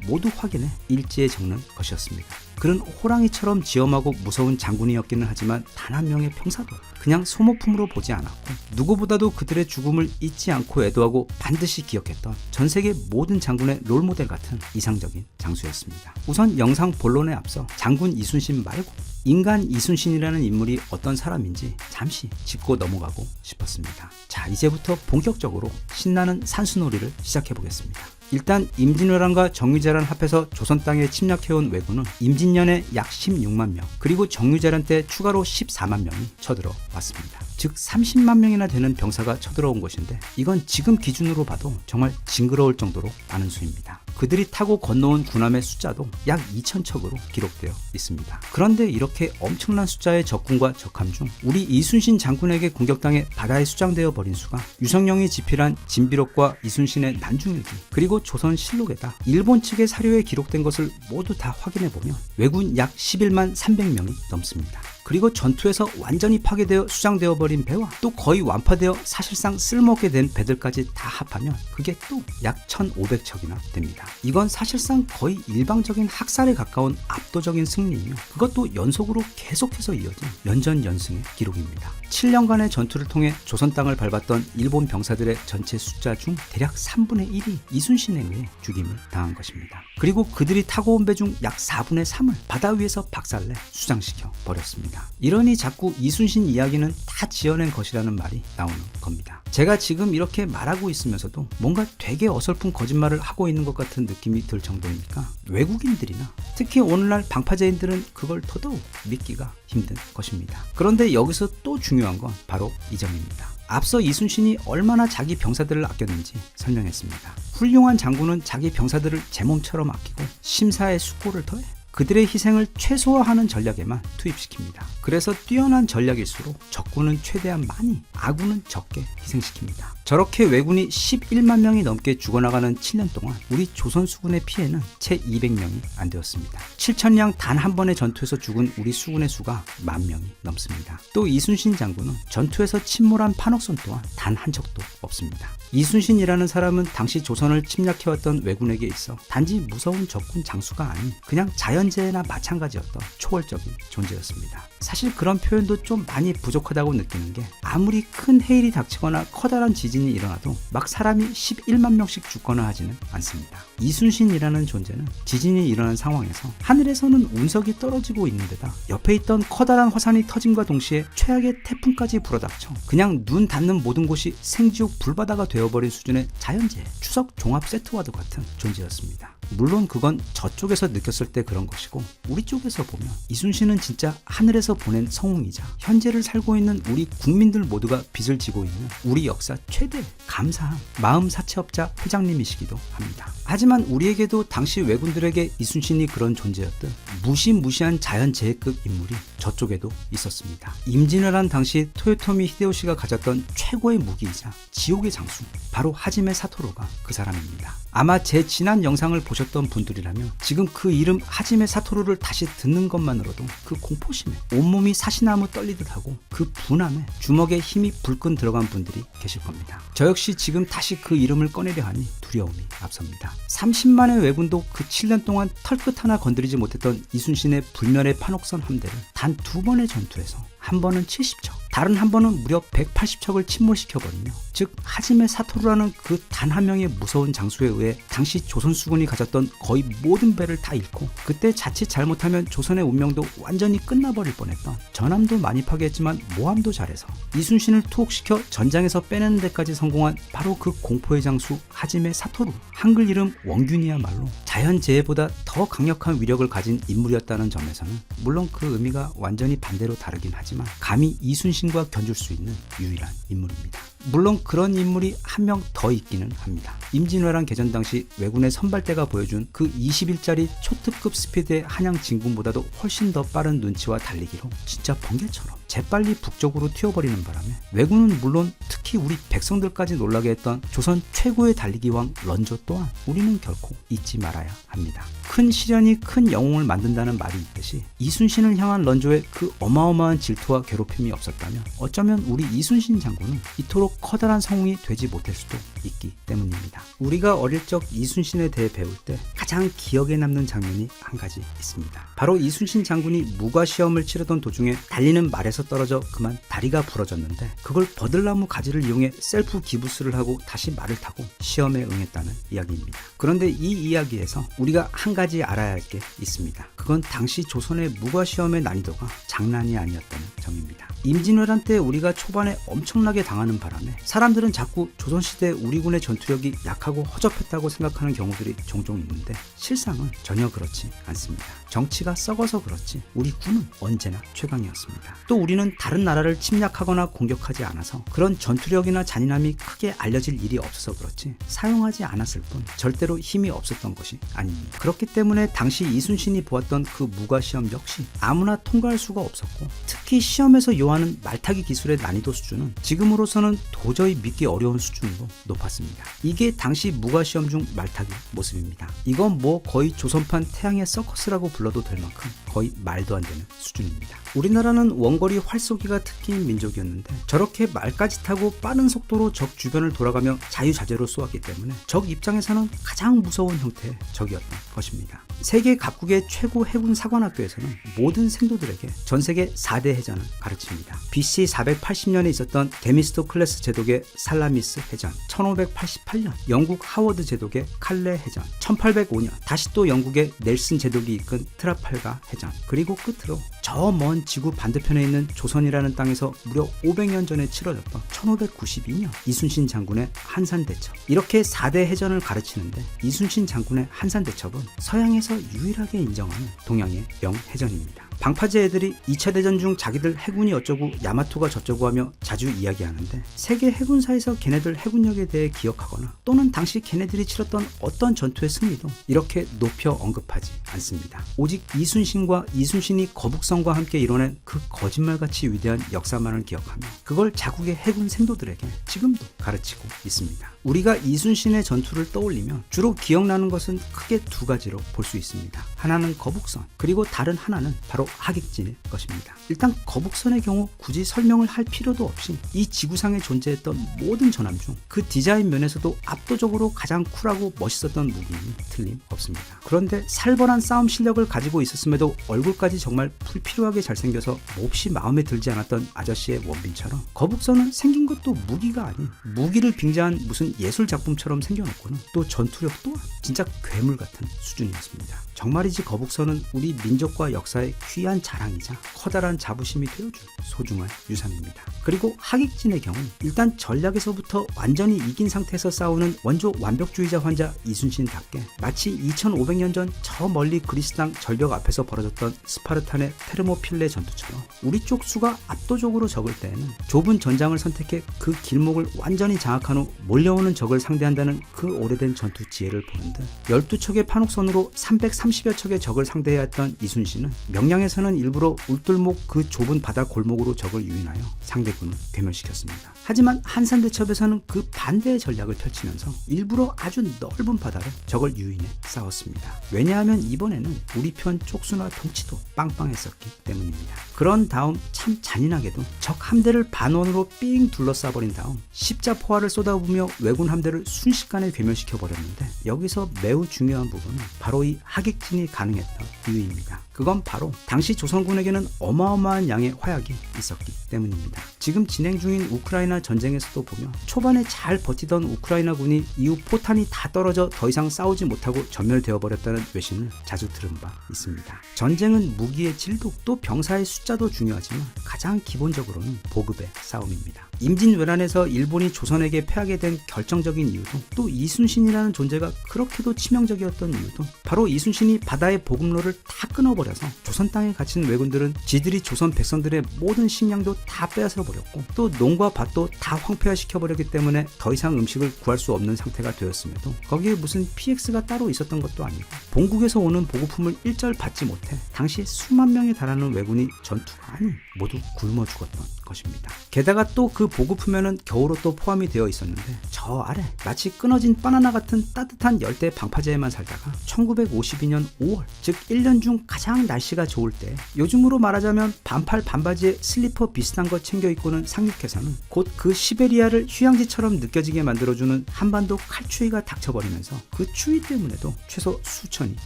모두 확인해 일지에 적는 것이었습니다. 그는 호랑이처럼 지엄하고 무서운 장군이었기는 하지만 단 한 명의 병사도 그냥 소모품으로 보지 않았고, 누구보다도 그들의 죽음을 잊지 않고 애도하고 반드시 기억했던 전 세계 모든 장군의 롤모델 같은 이상적인 장수였습니다. 우선 영상 본론에 앞서 장군 이순신 말고 인간 이순신이라는 인물이 어떤 사람인지 잠시 짚고 넘어가고 싶었습니다. 자, 이제부터 본격적으로 신나는 산수놀이를 시작해 보겠습니다. 일단 임진왜란과 정유재란 합해서 조선 땅에 침략해온 왜군은 임진년에 약 16만 명, 그리고 정유재란 때 추가로 14만 명이 쳐들어 왔습니다. 즉 30만 명이나 되는 병사가 쳐들어온 것인데, 이건 지금 기준으로 봐도 정말 징그러울 정도로 많은 수입니다. 그들이 타고 건너온 군함의 숫자도 약 2,000척으로 기록되어 있습니다. 그런데 이렇게 엄청난 숫자의 적군과 적함 중 우리 이순신 장군에게 공격당해 바다에 수장되어 버린 수가 유성룡이 집필한 진비록과 이순신의 난중일기, 그리고 조선실록에다 일본 측의 사료에 기록된 것을 모두 다 확인해 보면 왜군 약 11만 300명이 넘습니다. 그리고 전투에서 완전히 파괴되어 수장되어 버린 배와 또 거의 완파되어 사실상 쓸모없게 된 배들까지 다 합하면 그게 또 약 1,500척이나 됩니다. 이건 사실상 거의 일방적인 학살에 가까운 압도적인 승리이며 그것도 연속으로 계속해서 이어진 연전연승의 기록입니다. 7년간의 전투를 통해 조선 땅을 밟았던 일본 병사들의 전체 숫자 중 대략 3분의 1이 이순신에 의해 죽임을 당한 것입니다. 그리고 그들이 타고 온 배 중 약 4분의 3을 바다 위에서 박살내 수장시켜 버렸습니다. 이러니 자꾸 이순신 이야기는 다 지어낸 것이라는 말이 나오는 겁니다. 제가 지금 이렇게 말하고 있으면서도 뭔가 되게 어설픈 거짓말을 하고 있는 것 같은 느낌이 들 정도이니까 외국인들이나 특히 오늘날 방파제인들은 그걸 더더욱 믿기가 힘든 것입니다. 그런데 여기서 또 중요한 건 바로 이 점입니다. 앞서 이순신이 얼마나 자기 병사들을 아꼈는지 설명했습니다. 훌륭한 장군은 자기 병사들을 제 몸처럼 아끼고 심사에 숙고를 더해 그들의 희생을 최소화하는 전략에만 투입시킵니다. 그래서 뛰어난 전략일수록 적군은 최대한 많이, 아군은 적게 희생시킵니다. 저렇게 왜군이 11만 명이 넘게 죽어나가는 7년 동안 우리 조선 수군의 피해는 채 200명이 안 되었습니다. 7천량 단 한 번의 전투에서 죽은 우리 수군의 수가 10,000명이 넘습니다. 또 이순신 장군은 전투에서 침몰한 판옥선 또한 단 한 척도 없습니다. 이순신이라는 사람은 당시 조선을 침략해왔던 왜군에게 있어 단지 무서운 적군 장수가 아닌 그냥 자연 자연재해나 마찬가지였던 초월적인 존재였습니다. 사실 그런 표현도 좀 많이 부족하다고 느끼는 게 아무리 큰 해일이 닥치거나 커다란 지진이 일어나도 막 사람이 11만 명씩 죽거나 하지는 않습니다. 이순신이라는 존재는 지진이 일어난 상황에서 하늘에서는 운석이 떨어지고 있는 데다 옆에 있던 커다란 화산이 터짐과 동시에 최악의 태풍까지 불어닥쳐 그냥 눈 닿는 모든 곳이 생지옥 불바다가 되어버린 수준의 자연재해, 추석 종합 세트와도 같은 존재였습니다. 물론 그건 저쪽에서 느꼈을 때 그런 것이고 우리 쪽에서 보면 이순신은 진짜 하늘에서 보낸 성웅이자 현재를 살고 있는 우리 국민들 모두가 빚을 지고 있는 우리 역사 최대 감사한 마음 사채업자 회장님이시기도 합니다. 하지만 우리에게도 당시 왜군들에게 이순신이 그런 존재였듯 무시무시한 자연재해급 인물이 저쪽에도 있었습니다. 임진왜란 당시 토요토미 히데요시가 가졌던 최고의 무기이자 지옥의 장수, 바로 하지메 사토루가 그 사람입니다. 아마 제 지난 영상을 보셨던 분들이라면 지금 그 이름 하지메 사토루를 다시 듣는 것만으로도 그 공포심에 온몸이 사시나무 떨리듯 하고 그 분함에 주먹에 힘이 불끈 들어간 분들이 계실 겁니다. 저 역시 지금 다시 그 이름을 꺼내려 하니 두려움이 앞섭니다. 30만의 왜군도 그 7년 동안 털끝 하나 건드리지 못했던 이순신의 불멸의 판옥선 함대를 단 2번의 전투에서 한 번은 70척, 다른 한 번은 무려 180척을 침몰시켜버리며 즉 하지메 사토루라는 그 단 한 명의 무서운 장수에 의해 당시 조선 수군이 가졌던 거의 모든 배를 다 잃고 그때 자칫 잘못하면 조선의 운명도 완전히 끝나버릴 뻔했던 전함도 많이 파괴했지만 모함도 잘해서 이순신을 투옥시켜 전장에서 빼내는 데까지 성공한 바로 그 공포의 장수 하지메 사토루, 한글 이름 원균이야말로 자연재해보다 더 강력한 위력을 가진 인물이었다는 점에서는 물론 그 의미가 완전히 반대로 다르긴 하지만 감히 이순신과 견줄 수 있는 유일한 인물입니다. 물론 그런 인물이 한 명 더 있기는 합니다. 임진왜란 개전 당시 왜군의 선발대가 보여준 그 20일짜리 초특급 스피드의 한양 진군보다도 훨씬 더 빠른 눈치와 달리기로 진짜 번개처럼 재빨리 북쪽으로 튀어버리는 바람에 왜군은 물론 특히 우리 백성들까지 놀라게 했던 조선 최고의 달리기왕 런조 또한 우리는 결코 잊지 말아야 합니다. 큰 시련이 큰 영웅을 만든다는 말이 있듯이 이순신을 향한 런조의 그 어마어마한 질투와 괴롭힘이 없었다면 어쩌면 우리 이순신 장군은 이토록 커다란 성웅이 되지 못할 수도 있기 때문입니다. 우리가 어릴 적 이순신에 대해 배울 때 가장 기억에 남는 장면이 한 가지 있습니다. 바로 이순신 장군이 무과 시험을 치르던 도중에 달리는 말에서 떨어져 그만 다리가 부러졌는데 그걸 버들나무 가지를 이용해 셀프 기부스를 하고 다시 말을 타고 시험에 응했다는 이야기입니다. 그런데 이 이야기에서 우리가 한 가지 알아야 할 게 있습니다. 그건 당시 조선의 무과 시험의 난이도가 장난이 아니었다는 점입니다. 임진왜란 때 우리가 초반에 엄청나게 당하는 바람에 사람들은 자꾸 조선시대 우리 군의 전투력이 약하고 허접했다고 생각하는 경우들이 종종 있는데 실상은 전혀 그렇지 않습니다. 정치가 썩어서 그렇지 우리 군은 언제나 최강이었습니다. 또 우리는 다른 나라를 침략하거나 공격하지 않아서 그런 전투력이나 잔인함이 크게 알려질 일이 없어서 그렇지 사용하지 않았을 뿐 절대로 힘이 없었던 것이 아닙니다. 그렇기 때문에 당시 이순신이 보았던 그 무과 시험 역시 아무나 통과할 수가 없었고 특히 시험에서 요하는 말타기 기술의 난이도 수준은 지금으로서는 도저히 믿기 어려운 수준으로 높았습니다. 이게 당시 무과 시험 중 말타기 모습입니다. 이건 뭐 거의 조선판 태양의 서커스라고 불러도 될 만큼 거의 말도 안 되는 수준입니다. 우리나라는 원거리 활쏘기가 특기인 민족이었는데 저렇게 말까지 타고 빠른 속도로 적 주변을 돌아가며 자유자재로 쏘았기 때문에 적 입장에서는 가장 무서운 형태의 적이었던 것입니다. 세계 각국의 최고 해군 사관학교에서는 모든 생도들에게 전세계 4대 해전을 가르칩니다. BC 480년에 있었던 데미스토클레스 제독의 살라미스 해전, 1588년 영국 하워드 제독의 칼레 해전, 1805년 다시 또 영국의 넬슨 제독이 이끈 트라팔가 해전, 그리고 끝으로 저 먼 지구 반대편에 있는 조선이라는 땅에서 무려 500년 전에 치러졌던 1592년 이순신 장군의 한산대첩. 이렇게 4대 해전을 가르치는데 이순신 장군의 한산대첩은 서양에서 유일하게 인정하는 동양의 명해전입니다. 방파제 애들이 2차 대전 중 자기들 해군이 어쩌고 야마토가 저쩌고 하며 자주 이야기하는데 세계 해군사에서 걔네들 해군력에 대해 기억하거나 또는 당시 걔네들이 치렀던 어떤 전투의 승리도 이렇게 높여 언급하지 않습니다. 오직 이순신과 이순신이 거북선과 함께 이뤄낸 그 거짓말같이 위대한 역사만을 기억하며 그걸 자국의 해군 생도들에게 지금도 가르치고 있습니다. 우리가 이순신의 전투를 떠올리면 주로 기억나는 것은 크게 두 가지로 볼 수 있습니다. 하나는 거북선, 그리고 다른 하나는 바로 하객진일 것입니다. 일단 거북선의 경우 굳이 설명을 할 필요도 없이 이 지구상에 존재했던 모든 전함 중 그 디자인 면에서도 압도적으로 가장 쿨하고 멋있었던 무기임이 틀림없습니다. 그런데 살벌한 싸움 실력을 가지고 있었음에도 얼굴까지 정말 불필요하게 잘생겨서 몹시 마음에 들지 않았던 아저씨의 원빈처럼 거북선은 생긴 것도 무기가 아닌 무기를 빙자한 무슨 예술 작품처럼 생겨놓고는 또 전투력 또한 진짜 괴물 같은 수준이었습니다. 정말이지 거북선은 우리 민족과 역사의 귀한 자랑이자 커다란 자부심이 되어준 소중한 유산입니다. 그리고 하객진의 경우 일단 전략에서부터 완전히 이긴 상태에서 싸우는 원조 완벽주의자 환자 이순신답게 마치 2500년 전 저 멀리 그리스 땅 절벽 앞에서 벌어졌던 스파르탄의 테르모필레 전투처럼 우리 쪽 수가 압도적으로 적을 때에는 좁은 전장을 선택해 그 길목을 완전히 장악한 후 몰려오는 적을 상대한다는 그 오래된 전투 지혜를 보는 듯 12척의 판옥선으로 330여 척의 적을 상대해야 했던 이순신은 명량에서는 일부러 울돌목 그 좁은 바다 골목으로 적을 유인하여 상대군을 괴멸시켰습니다. 하지만 한산대첩에서는 그 반대의 전략을 펼치면서 일부러 아주 넓은 바다로 적을 유인해 싸웠습니다. 왜냐하면 이번에는 우리 편 쪽수나 덩치도 빵빵했었기 때문입니다. 그런 다음 참 잔인하게도 적 함대를 반원으로 삥 둘러싸버린 다음 십자포화를 쏟아부으며 왜군 함대를 순식간에 괴멸시켜버렸는데 여기서 매우 중요한 부분은 바로 이 하객진이 가능했던 이유입니다. 그건 바로 당시 조선군에게는 어마어마한 양의 화약이 있었기 때문입니다. 지금 진행 중인 우크라이나 전쟁에서도 보면 초반에 잘 버티던 우크라이나 군이 이후 포탄이 다 떨어져 더 이상 싸우지 못하고 전멸되어 버렸다는 외신을 자주 들은 바 있습니다. 전쟁은 무기의 질도 또 병사의 숫자도 중요하지만 가장 기본적으로는 보급의 싸움입니다. 임진왜란에서 일본이 조선에게 패하게 된 결정적인 이유도 또 이순신이라는 존재가 그렇게도 치명적이었던 이유도 바로 이순신이 바다의 보급로를 다 끊어버려서 조선 땅에 갇힌 왜군들은 지들이 조선 백성들의 모든 식량도 다 빼앗아 버렸고 또 농과 밭도 다 황폐화시켜버렸기 때문에 더 이상 음식을 구할 수 없는 상태가 되었음에도 거기에 무슨 PX가 따로 있었던 것도 아니고 본국에서 오는 보급품을 일절 받지 못해 당시 수만 명에 달하는 왜군이 전투가 아닌 모두 굶어 죽었던 것입니다. 게다가 또 그 보급품에는 겨울옷 또 포함이 되어 있었는데 저 아래 마치 끊어진 바나나 같은 따뜻한 열대 방파제에만 살다가 1952년 5월 즉 1년 중 가장 날씨가 좋을 때 요즘으로 말하자면 반팔 반바지에 슬리퍼 비슷한 거 챙겨 입고는 상륙해서는 곧 그 시베리아를 휴양지처럼 느껴지게 만들어주는 한반도 칼추위가 닥쳐버리면서 그 추위 때문에도 최소 수천이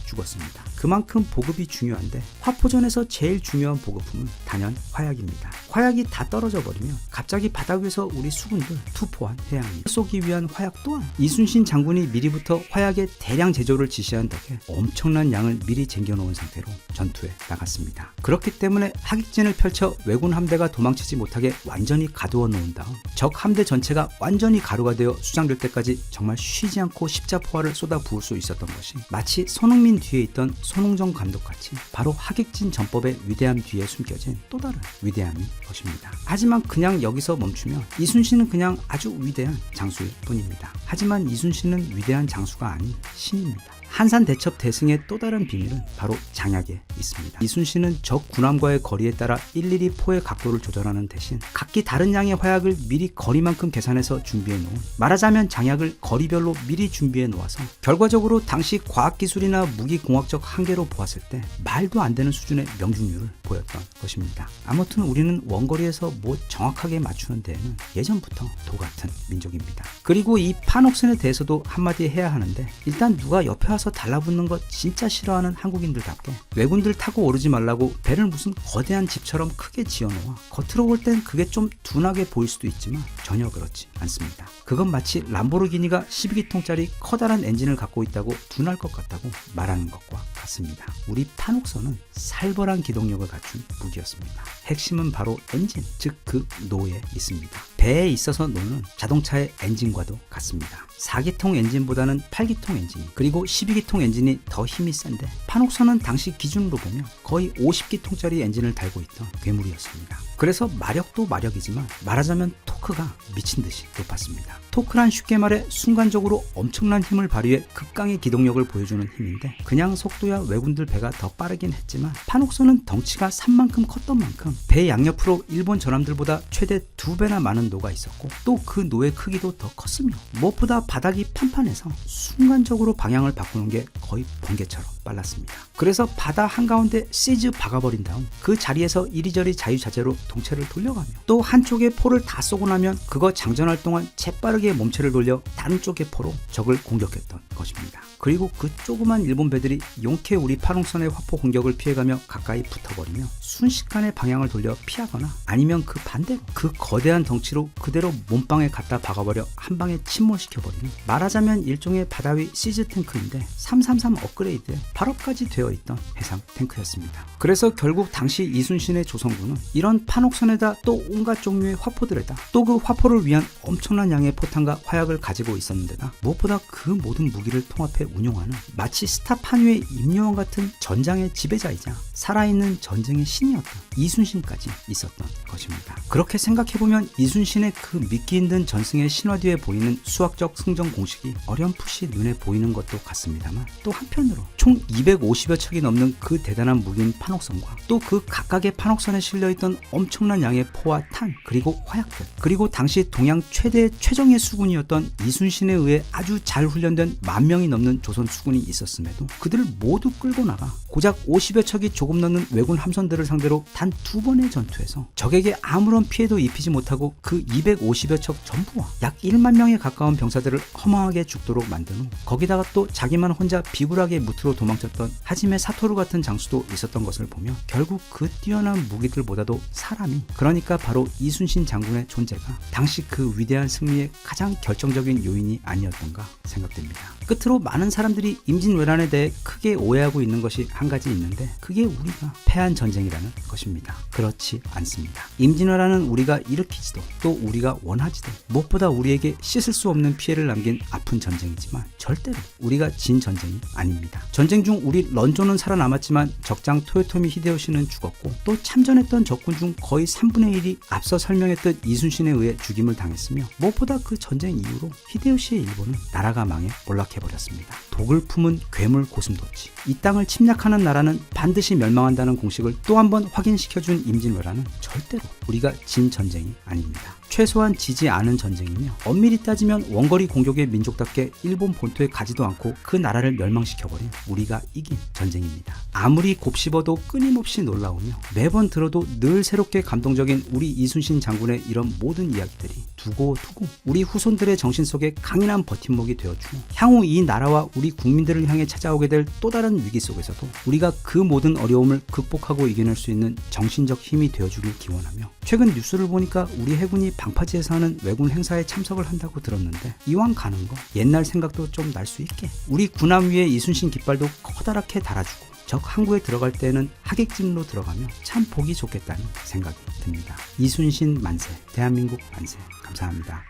죽었습니다. 그만큼 보급이 중요한데 화포전에서 제일 중요한 보급품은 단연 화약입니다. 화약이 다 떨어져 버리면 갑자기 바닥 위에서 우리 수군들 투포한 해양이 쏘기 위한 화약 또한 이순신 장군이 미리부터 화약의 대량 제조를 지시한 덕에 엄청난 양을 미리 쟁겨놓은 상태로 전투에 나갔습니다. 그렇기 때문에 하객진을 펼쳐 왜군 함대가 도망치지 못하게 완전히 가두어 놓은 다음 적 함대 전체가 완전히 가루가 되어 수장될 때까지 정말 쉬지 않고 십자포화를 쏟아 부을 수 있었던 것이 마치 손흥민 뒤에 있던 손흥정 감독같이 바로 하객진 전법의 위대함 뒤에 숨겨진 또 다른 위대함인 것입니다. 하지만 그냥 여기서 멈추면 이순신은 그냥 아주 위대한 장수일 뿐입니다. 하지만 이순신은 위대한 장수가 아닌 신입니다. 한산대첩 대승의 또 다른 비밀은 바로 장약에 있습니다. 이순신은 적 군함과의 거리에 따라 일일이 포의 각도를 조절하는 대신 각기 다른 양의 화약을 미리 거리만큼 계산해서 준비해 놓은 말하자면 장약을 거리별로 미리 준비해 놓아서 결과적으로 당시 과학기술이나 무기공학적 한계로 보았을 때 말도 안 되는 수준의 명중률을 보였던 것입니다. 아무튼 우리는 원거리에서 뭐 정확하게 맞추는 데에는 예전부터 도같은 민족입니다. 그리고 이 판옥선에 대해서도 한마디 해야 하는데 일단 누가 옆에 와서 달라붙는 거 진짜 싫어하는 한국인들답게 왜군들 타고 오르지 말라고 배를 무슨 거대한 집처럼 크게 지어놓아 겉으로 볼 땐 그게 좀 둔하게 보일 수도 있지만 전혀 그렇지 않습니다. 그건 마치 람보르기니가 12기통짜리 커다란 엔진을 갖고 있다고 둔할 것 같다고 말하는 것과 같습니다. 우리 판옥선은 살벌한 기동력을 갖춘 무기였습니다. 핵심은 바로 엔진, 즉 그 노에 있습니다. 배에 있어서 노는 자동차의 엔진과도 같습니다. 4기통 엔진보다는 8기통 엔진 그리고 12기통 엔진이 더 힘이 센데 판옥선은 당시 기준으로 보면 거의 50기통짜리 엔진을 달고 있던 괴물이었습니다. 그래서 마력도 마력이지만 말하자면 토크가 기대가 미친듯이 높았습니다. 토크란 쉽게 말해 순간적으로 엄청난 힘을 발휘해 극강의 기동력을 보여주는 힘인데 그냥 속도야 왜군들 배가 더 빠르긴 했지만 판옥선은 덩치가 산만큼 컸던 만큼 배 양옆으로 일본 전함들보다 최대 2배나 많은 노가 있었고 또 그 노의 크기도 더 컸으며 무엇보다 바닥이 판판해서 순간적으로 방향을 바꾸는 게 거의 번개처럼 빨랐습니다. 그래서 바다 한가운데 시즈 박아버린 다음 그 자리에서 이리저리 자유자재로 동체를 돌려가며 또 한쪽에 포를 다 쏘고 나면 그거 장전할 동안 재빠르게 몸체를 돌려 다른 쪽의 포로 적을 공격했던 것입니다. 그리고 그 조그만 일본 배들이 용케 우리 판옥선의 화포 공격을 피해가며 가까이 붙어버리며 순식간에 방향을 돌려 피하거나 아니면 그 반대로 그 거대한 덩치로 그대로 몸빵에 갖다 박아버려 한 방에 침몰시켜버리는 말하자면 일종의 바다 위 시즈 탱크인데 333 업그레이드에 8업까지 되어 있던 해상 탱크였습니다. 그래서 결국 당시 이순신의 조선군은 이런 판옥선에다 또 온갖 종류의 화포들에다 또 그 화포를 위한 엄청난 양의 포탄과 화약을 가지고 있었는데다 무엇보다 그 모든 무기를 통합해 운용하는 마치 스타 판위의 임요원 같은 전장의 지배자이자 살아있는 전쟁의 신이었던 이순신까지 있었던 것입니다. 그렇게 생각해보면 이순신의 그 믿기 힘든 전승의 신화 뒤에 보이는 수학적 승전 공식이 어렴풋이 눈에 보이는 것도 같습니다만 또 한편으로 총 250여 척이 넘는 그 대단한 무기인 판옥선과 또 그 각각의 판옥선에 실려있던 엄청난 양의 포와 탄 그리고 화약들 그리고 당시 동양 최대 최정예 수군이었던 이순신에 의해 아주 잘 훈련된 10,000명이 넘는 조선 수군이 있었음에도 그들을 모두 끌고 나가 고작 50여 척이 조금 넘는 왜군 함선들을 상대로 단 2번의 전투에서 적에게 아무런 피해도 입히지 못하고 그 250여 척 전부와 약 1만 명에 가까운 병사들을 허망하게 죽도록 만든 후 거기다가 또 자기만 혼자 비굴하게 무트로 도망쳤던 하지메 사토루 같은 장수도 있었던 것을 보면 결국 그 뛰어난 무기들보다도 사람이 그러니까 바로 이순신 장군의 존재가 당시 그 위대한 승리의 가장 결정적인 요인이 아니었던가 생각됩니다. 끝으로 많은 사람들이 임진왜란에 대해 크게 오해하고 있는 것이 한 가지 있는데 그게 우리가 패한 전쟁이라는 것입니다. 그렇지 않습니다. 임진왜란은 우리가 일으키지도 또 우리가 원하지도 무엇보다 우리에게 씻을 수 없는 피해를 남긴 아픈 전쟁이지만 절대로 우리가 진 전쟁이 아닙니다. 전쟁 중 우리 런조는 살아남았지만 적장 토요토미 히데요시는 죽었고 또 참전했던 적군 중 거의 3분의 1이 앞서 설명했던 이순신에 의해 죽임을 당했으며 무엇보다 그 전쟁 이후로 히데요시의 일본은 나라가 망해 몰락해버렸습니다. 독을 품은 괴물 고슴도치 이 땅을 침략하는 나라는 반드시 멸망한다는 공식을 또 한 번 확인시켜준 임진왜란은 절대로 우리가 진 전쟁이 아닙니다. 최소한 지지 않은 전쟁이며 엄밀히 따지면 원거리 공격의 민족답게 일본 본토에 가지도 않고 그 나라를 멸망시켜버린 우리가 이긴 전쟁입니다. 아무리 곱씹어도 끊임없이 놀라우며 매번 들어도 늘 새롭게 감동적인 우리 이순신 장군의 이런 모든 이야기들이 두고 우리 후손들의 정신 속에 강인한 버팀목이 되어주고 향후 이 나라와 우리 국민들을 향해 찾아오게 될 또 다른 위기 속에서도 우리가 그 모든 어려움을 극복하고 이겨낼 수 있는 정신적 힘이 되어주길 기원하며 최근 뉴스를 보니까 우리 해군이 방파제에서 하는 왜군 행사에 참석을 한다고 들었는데 이왕 가는 거 옛날 생각도 좀 날 수 있게 우리 군함 위에 이순신 깃발도 커다랗게 달아주고 적 항구에 들어갈 때는 하객진으로 들어가며 참 보기 좋겠다는 생각이 듭니다. 이순신 만세, 대한민국 만세. 감사합니다.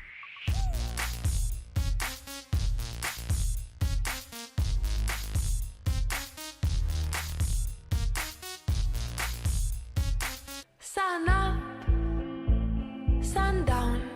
Sun up, sundown.